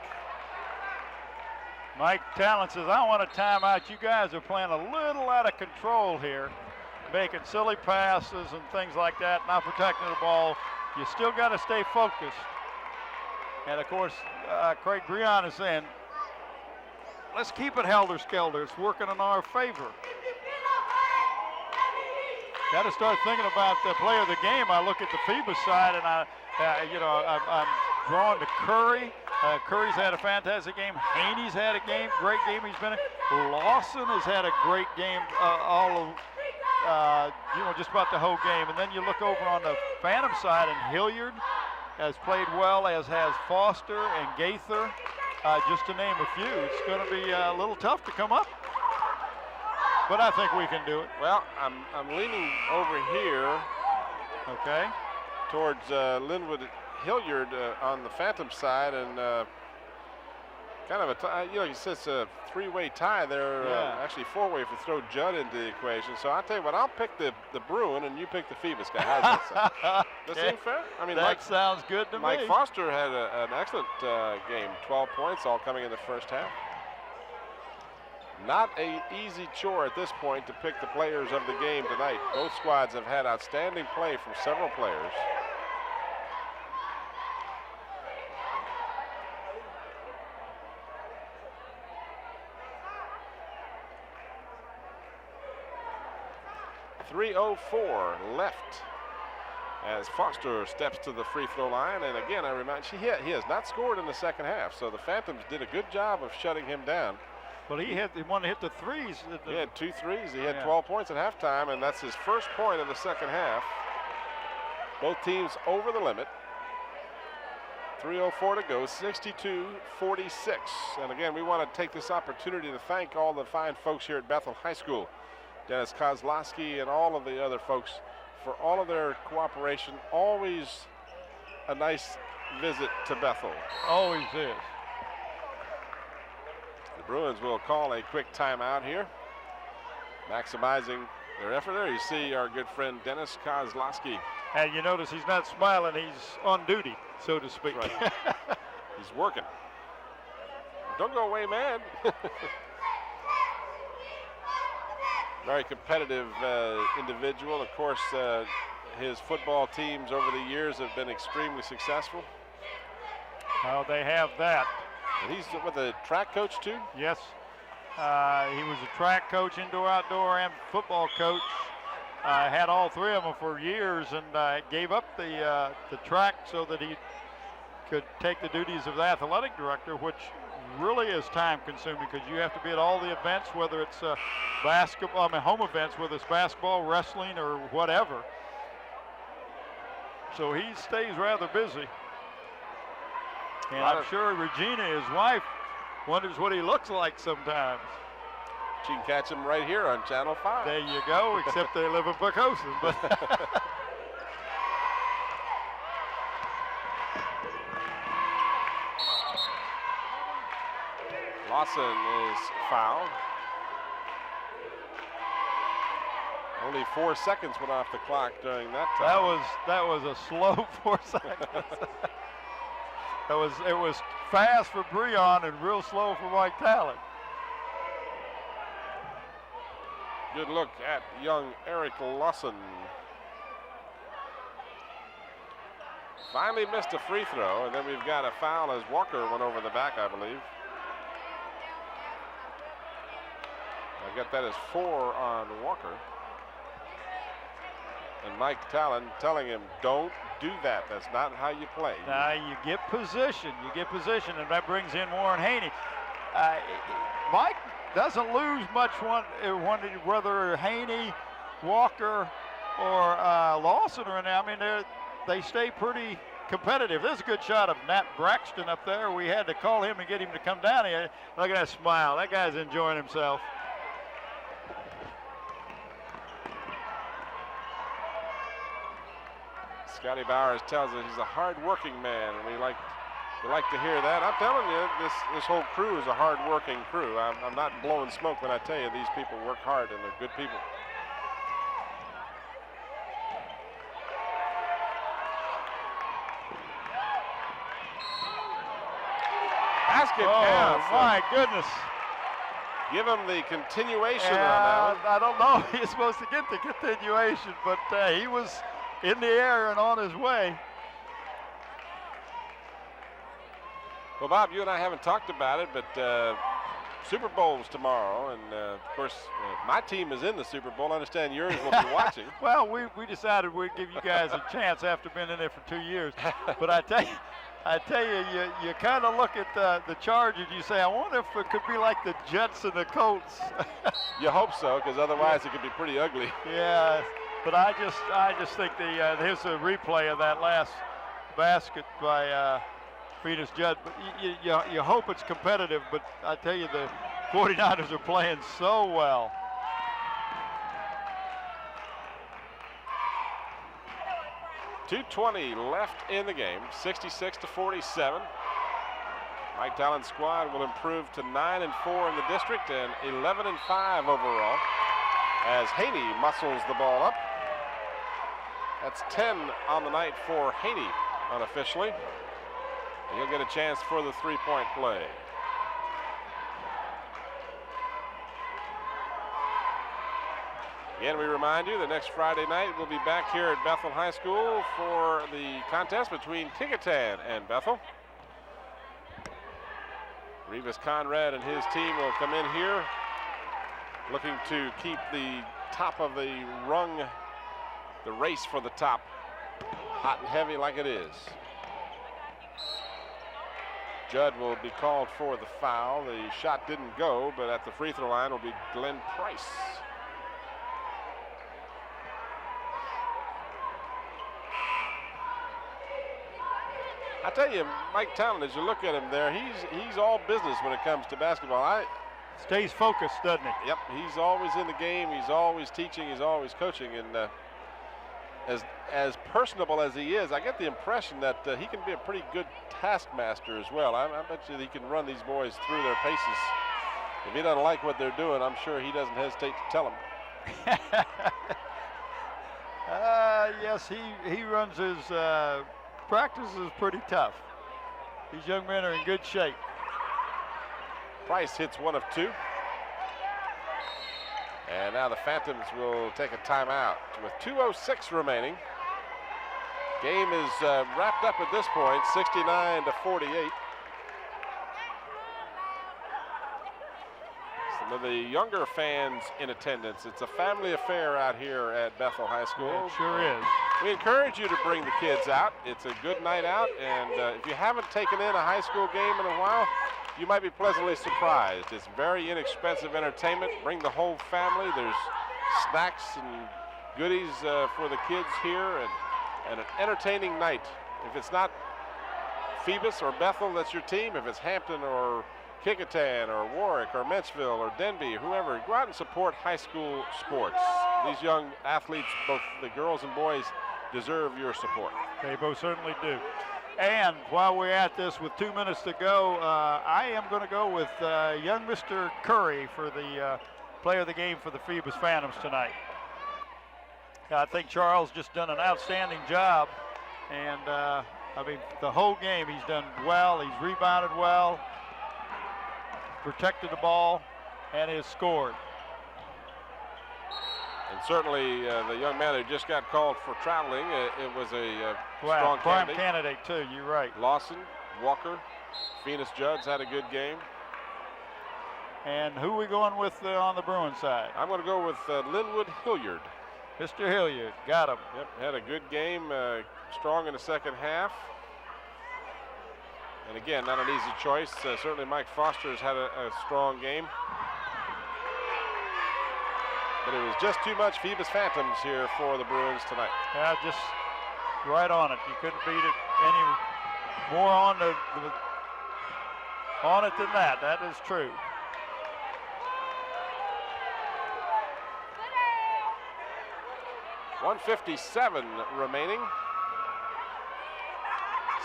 Mike Talent says, I want a timeout. You guys are playing a little out of control here, making silly passes and things like that, not protecting the ball. You still got to stay focused. And of course, Craig Breon is saying, let's keep it helter-skelter. It's working in our favor. Got to start thinking about the player of the game. I look at the Phoebus side, and I'm drawn to Curry. Curry's had a fantastic game. Haney's had a great game he's been in. Lawson has had a great game just about the whole game. And then you look over on the Phantom side, and Hilliard has played well, as has Foster and Gaither, just to name a few. It's going to be a little tough to come up, but I think we can do it. Well, I'm leaning over here, okay, towards Linwood Hilliard on the Phantom side, and kind of a tie. He says a 3-way tie there. Actually 4-way if you throw Judd into the equation. So I'll tell you what, I'll pick the Bruin and you pick the Phoebus guy. How's that sound? Does that seem fair? I mean, that sounds good to me. Mike Foster had an excellent game, 12 points, all coming in the first half. Not an easy chore at this point to pick the players of the game tonight. Both squads have had outstanding play from several players. .304 left as Foster steps to the free throw line, and again I remind you, he has not scored in the second half, so the Phantoms did a good job of shutting him down. Well, he wanted to hit the threes. He had 2 threes. He had 12 points at halftime, and that's his first point of the second half. Both teams over the limit. 3:04 to go, 62-46. And again, we want to take this opportunity to thank all the fine folks here at Bethel High School. Dennis Kozlowski and all of the other folks for all of their cooperation. Always a nice visit to Bethel. Always is. The Bruins will call a quick timeout here, maximizing their effort there. You see our good friend Dennis Kozlowski. And you notice he's not smiling, he's on duty, so to speak. Right. He's working. Don't go away, man. Very competitive individual. Of course, his football teams over the years have been extremely successful. Well, they have that. And he's with a track coach too? Yes. He was a track coach, indoor, outdoor, and football coach. Had all 3 of them for years, and gave up the track so that he could take the duties of the athletic director, which really is time consuming because you have to be at all the events, whether it's home events, whether it's basketball, wrestling, or whatever. So he stays rather busy. And I'm sure Regina, his wife, wonders what he looks like sometimes. She can catch him right here on Channel 5. There you go, except they live in Pocosin. But Lawson is fouled. Only 4 seconds went off the clock during that time. That was a slow 4 seconds. It was fast for Breon and real slow for Mike Talent. Good look at young Eric Lawson. Finally missed a free throw, and then we've got a foul as Walker went over the back, I believe. got that as 4 on Walker. And Mike Talon telling him, don't do that. That's not how you play. Now you get position. And that brings in Warren Haney. Mike doesn't lose much whether Haney, Walker, or Lawson are in there. I mean, they stay pretty competitive. There's a good shot of Nat Braxton up there. We had to call him and get him to come down here. Look at that smile. That guy's enjoying himself. Scotty Bowers tells us he's a hard-working man, and we like to hear that. I'm telling you, this whole crew is a hard-working crew. I'm not blowing smoke when I tell you these people work hard, and they're good people. Basket counts. My goodness. Give him the continuation Yeah, on that one. I don't know if he's supposed to get the continuation, but he was in the air and on his way. Well, Bob, you and I haven't talked about it, but Super Bowl's tomorrow, and of course, my team is in the Super Bowl. I understand yours will be watching. Well, we decided we'd give you guys a chance after being in there for 2 years. But I tell you, you kind of look at the Chargers, you say, I wonder if it could be like the Jets and the Colts. You hope so, because otherwise it could be pretty ugly. Yeah, but I just think here's a replay of that last basket by Phoebus Judd. But you hope it's competitive, but I tell you, the 49ers are playing so well. .220 left in the game, 66-47. Mike Talon's squad will improve to 9-4 in the district and 11-5 overall as Haney muscles the ball up. That's 10 on the night for Haney unofficially. And he'll get a chance for the three-point play. Again, we remind you that next Friday night we'll be back here at Bethel High School for the contest between Kecoughtan and Bethel. Revis Conrad and his team will come in here looking to keep the top of the rung, the race for the top, hot and heavy like it is. Judd will be called for the foul. The shot didn't go, but at the free throw line will be Glenn Price. I tell you, Mike Talon, as you look at him there, he's all business when it comes to basketball. Stays focused, doesn't he? Yep, he's always in the game. He's always teaching. He's always coaching. And as personable as he is, I get the impression that he can be a pretty good taskmaster as well. I bet you he can run these boys through their paces. If he doesn't like what they're doing, I'm sure he doesn't hesitate to tell them. Yes, he runs his practice is pretty tough. These young men are in good shape. Price hits one of two. And now the Phantoms will take a timeout with 2:06 remaining. Game is wrapped up at this point, 69-48. Some of the younger fans in attendance. It's a family affair out here at Bethel High School. It sure is. We encourage you to bring the kids out. It's a good night out, and if you haven't taken in a high school game in a while, you might be pleasantly surprised. It's very inexpensive entertainment. Bring the whole family. There's snacks and goodies for the kids here, and an entertaining night. If it's not Phoebus or Bethel, that's your team. If it's Hampton or Kecoughtan or Warwick or Menchville or Denby, whoever, go out and support high school sports. These young athletes, both the girls and boys, deserve your support. They both certainly do. And while we're at this with 2 minutes to go, I am going to go with young Mr. Curry for the player of the game for the Phoebus Phantoms tonight. I think Charles just done an outstanding job. And, I mean, the whole game he's done well. He's rebounded well, protected the ball, and has scored. And certainly the young man who just got called for traveling, it was a strong prime candidate too, you're right. Lawson, Walker, Phoenix Judds had a good game. And who are we going with on the Bruins side? I'm going to go with Linwood Hilliard. Mr. Hilliard, got him. Yep, had a good game, strong in the second half. And again, not an easy choice. Certainly Mike Foster has had a strong game. But it was just too much Phoebus Phantoms here for the Bruins tonight. Yeah, just right on it. You couldn't beat it any more on it than that. That is true. .157 remaining.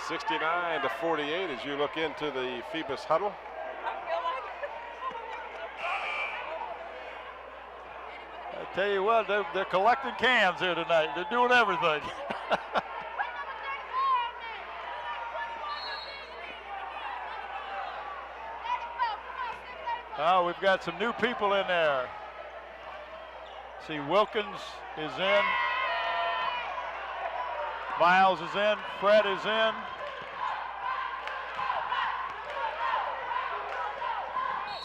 69-48 as you look into the Phoebus huddle. I tell you what, they're collecting cans here tonight. They're doing everything. Oh, we've got some new people in there. See, Wilkins is in. Miles is in. Fred is in.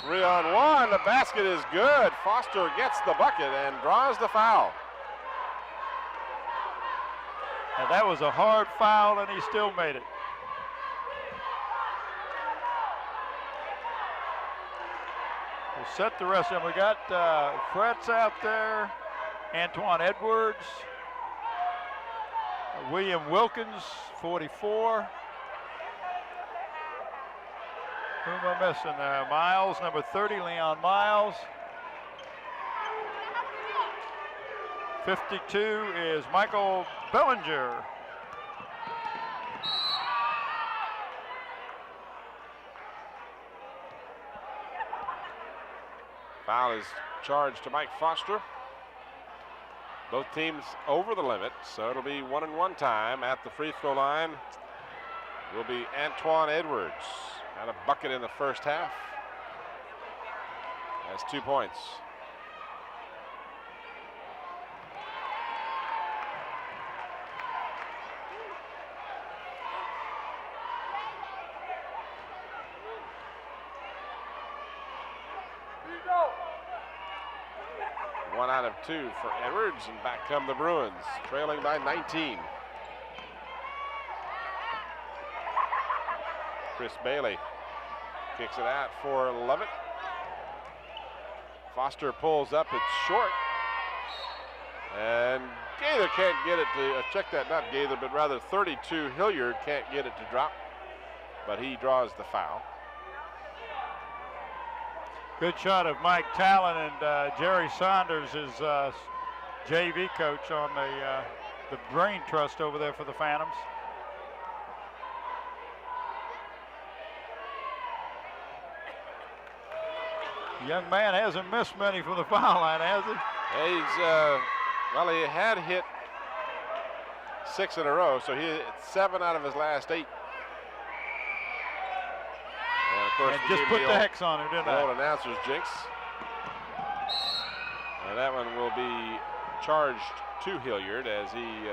Three on one. The basket is good. Foster gets the bucket and draws the foul. And that was a hard foul, and he still made it. We'll set the rest of them. We got Fred's out there, Antoine Edwards, William Wilkins, 44. Who am I missing there? Miles, number 30, Leon Miles. 52 is Michael Bellinger. Foul is charged to Mike Foster. Both teams over the limit, so it'll be 1-and-1 time. At the free throw line will be Antoine Edwards. Had a bucket in the first half. Has 2 points. One out of two for Edwards, and back come the Bruins, trailing by 19. Chris Bailey kicks it out for Lovett. Foster pulls up, it's short. And Gaither can't get it to, check that, not Gaither, but rather 32 Hilliard can't get it to drop, but he draws the foul. Good shot of Mike Talon, and Jerry Saunders is JV coach on the Brain Trust over there for the Phantoms. The young man hasn't missed many from the foul line, has he? Well, he had hit 6 in a row, so he hit 7 out of his last 8. And of course, and just put the hex on it, didn't I? Old announcer's jinx. And that one will be charged to Hilliard as he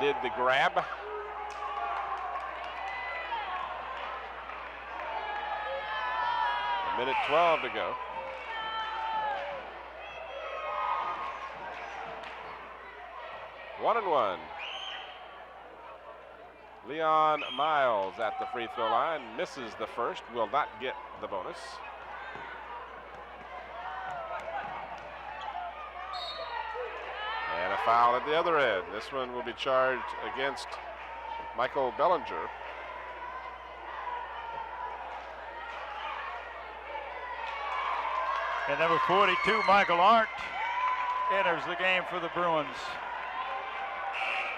did the grab. A minute 12 to go. One and one. Leon Miles at the free throw line, misses the first, will not get the bonus. And a foul at the other end. This one will be charged against Michael Bellinger. And number 42, Michael Arndt, enters the game for the Bruins.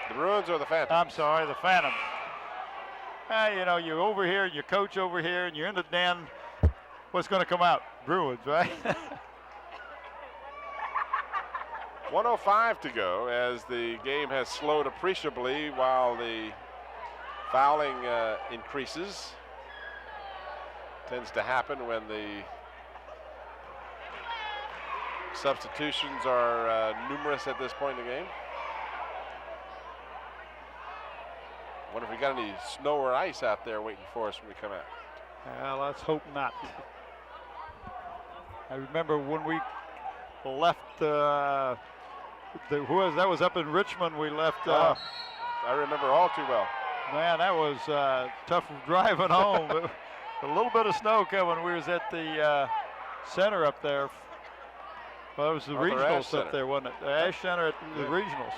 The Bruins or the Phantoms? I'm sorry, the Phantoms. You know, you're over here, and your coach over here, and you're in the den. What's going to come out? Bruins, right? 1:05 to go as the game has slowed appreciably while the fouling increases. Tends to happen when the substitutions are numerous at this point in the game. Wonder if we got any snow or ice out there waiting for us when we come out. Well, let's hope not. I remember when we left, that was up in Richmond. We left. I remember all too well. Man, that was tough driving home. A little bit of snow coming. We was at the center up there. Well, it was the regionals up there, wasn't it? The Ash Center at the regionals.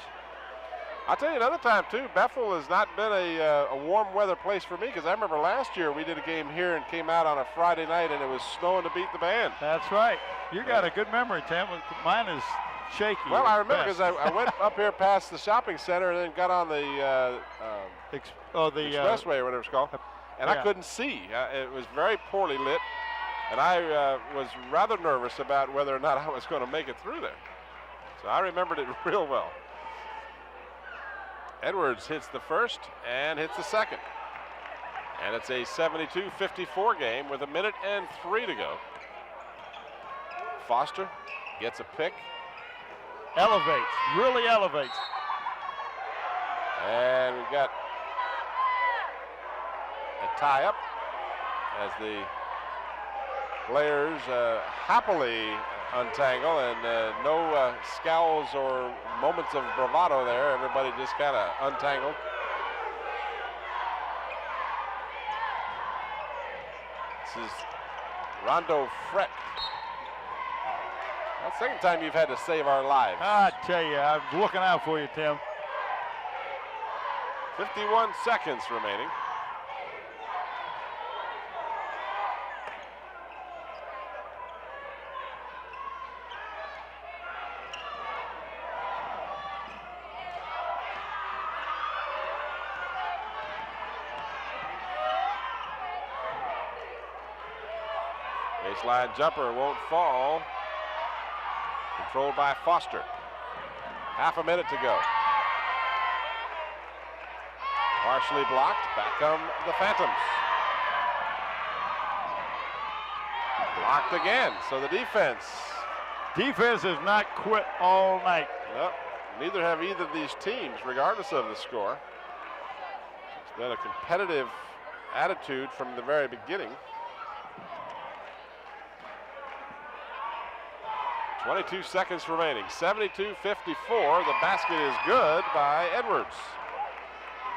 I'll tell you another time, too. Bethel has not been a warm weather place for me, because I remember last year we did a game here and came out on a Friday night and it was snowing to beat the band. That's right. You got a good memory, Tim. Mine is shaky. Well, I remember because I went up here past the shopping center and then got on the expressway or whatever it's called, and I couldn't see. It was very poorly lit, and I was rather nervous about whether or not I was going to make it through there. So I remembered it real well. Edwards hits the first and hits the second. And it's a 72-54 game with 1:03 to go. Foster gets a pick. Elevates, really elevates. And we've got a tie-up as the players happily untangle, and no scowls or moments of bravado there. Everybody just kind of untangled. This is Rondo Fret. That's the second time you've had to save our lives. I tell you, I'm looking out for you, Tim. 51 seconds remaining. Baseline jumper won't fall. Controlled by Foster. Half a minute to go. Partially blocked. Back come the Phantoms. Blocked again. So the defense has not quit all night. Well, neither have either of these teams, regardless of the score. It's been a competitive attitude from the very beginning. 22 seconds remaining. 72-54. The basket is good by Edwards.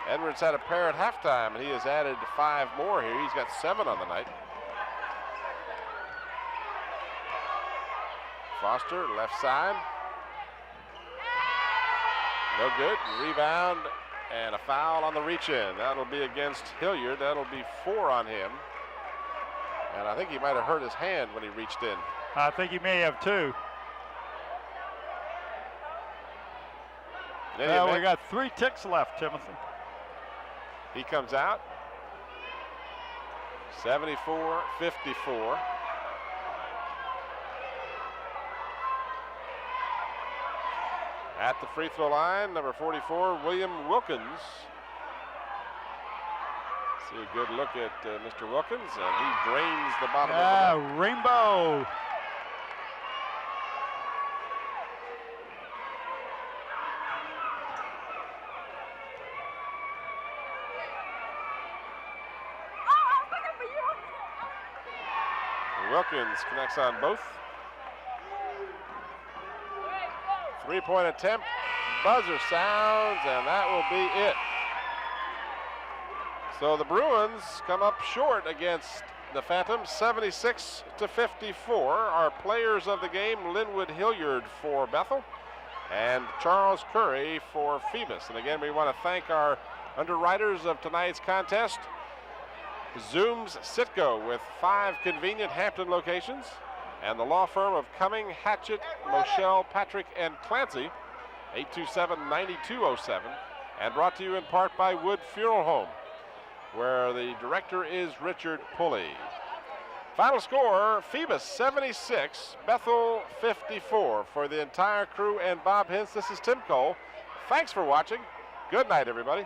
Edwards had a pair at halftime, and he has added 5 more here. He's got 7 on the night. Foster, left side. No good. Rebound and a foul on the reach-in. That'll be against Hilliard. That'll be 4 on him. And I think he might have hurt his hand when he reached in. I think he may have too. Well, we got 3 ticks left, Timothy. He comes out. 74-54. At the free throw line, number 44, William Wilkins. See a good look at Mr. Wilkins, and he drains the bottom of the net. Rainbow. Wilkins connects on both. 3-point attempt, buzzer sounds, and that will be it. So the Bruins come up short against the Phantoms, 76-54. Our players of the game, Linwood Hilliard for Bethel and Charles Curry for Phoebus. And again, we want to thank our underwriters of tonight's contest, Zooms Sitco, with 5 convenient Hampton locations, and the law firm of Cumming, Hatchett, Moschel, Patrick, and Clancy, 827-9207, and brought to you in part by Wood Funeral Home, where the director is Richard Pulley. Final score, Phoebus 76, Bethel 54. For the entire crew and Bob Hintz, this is Tim Cole. Thanks for watching. Good night, everybody.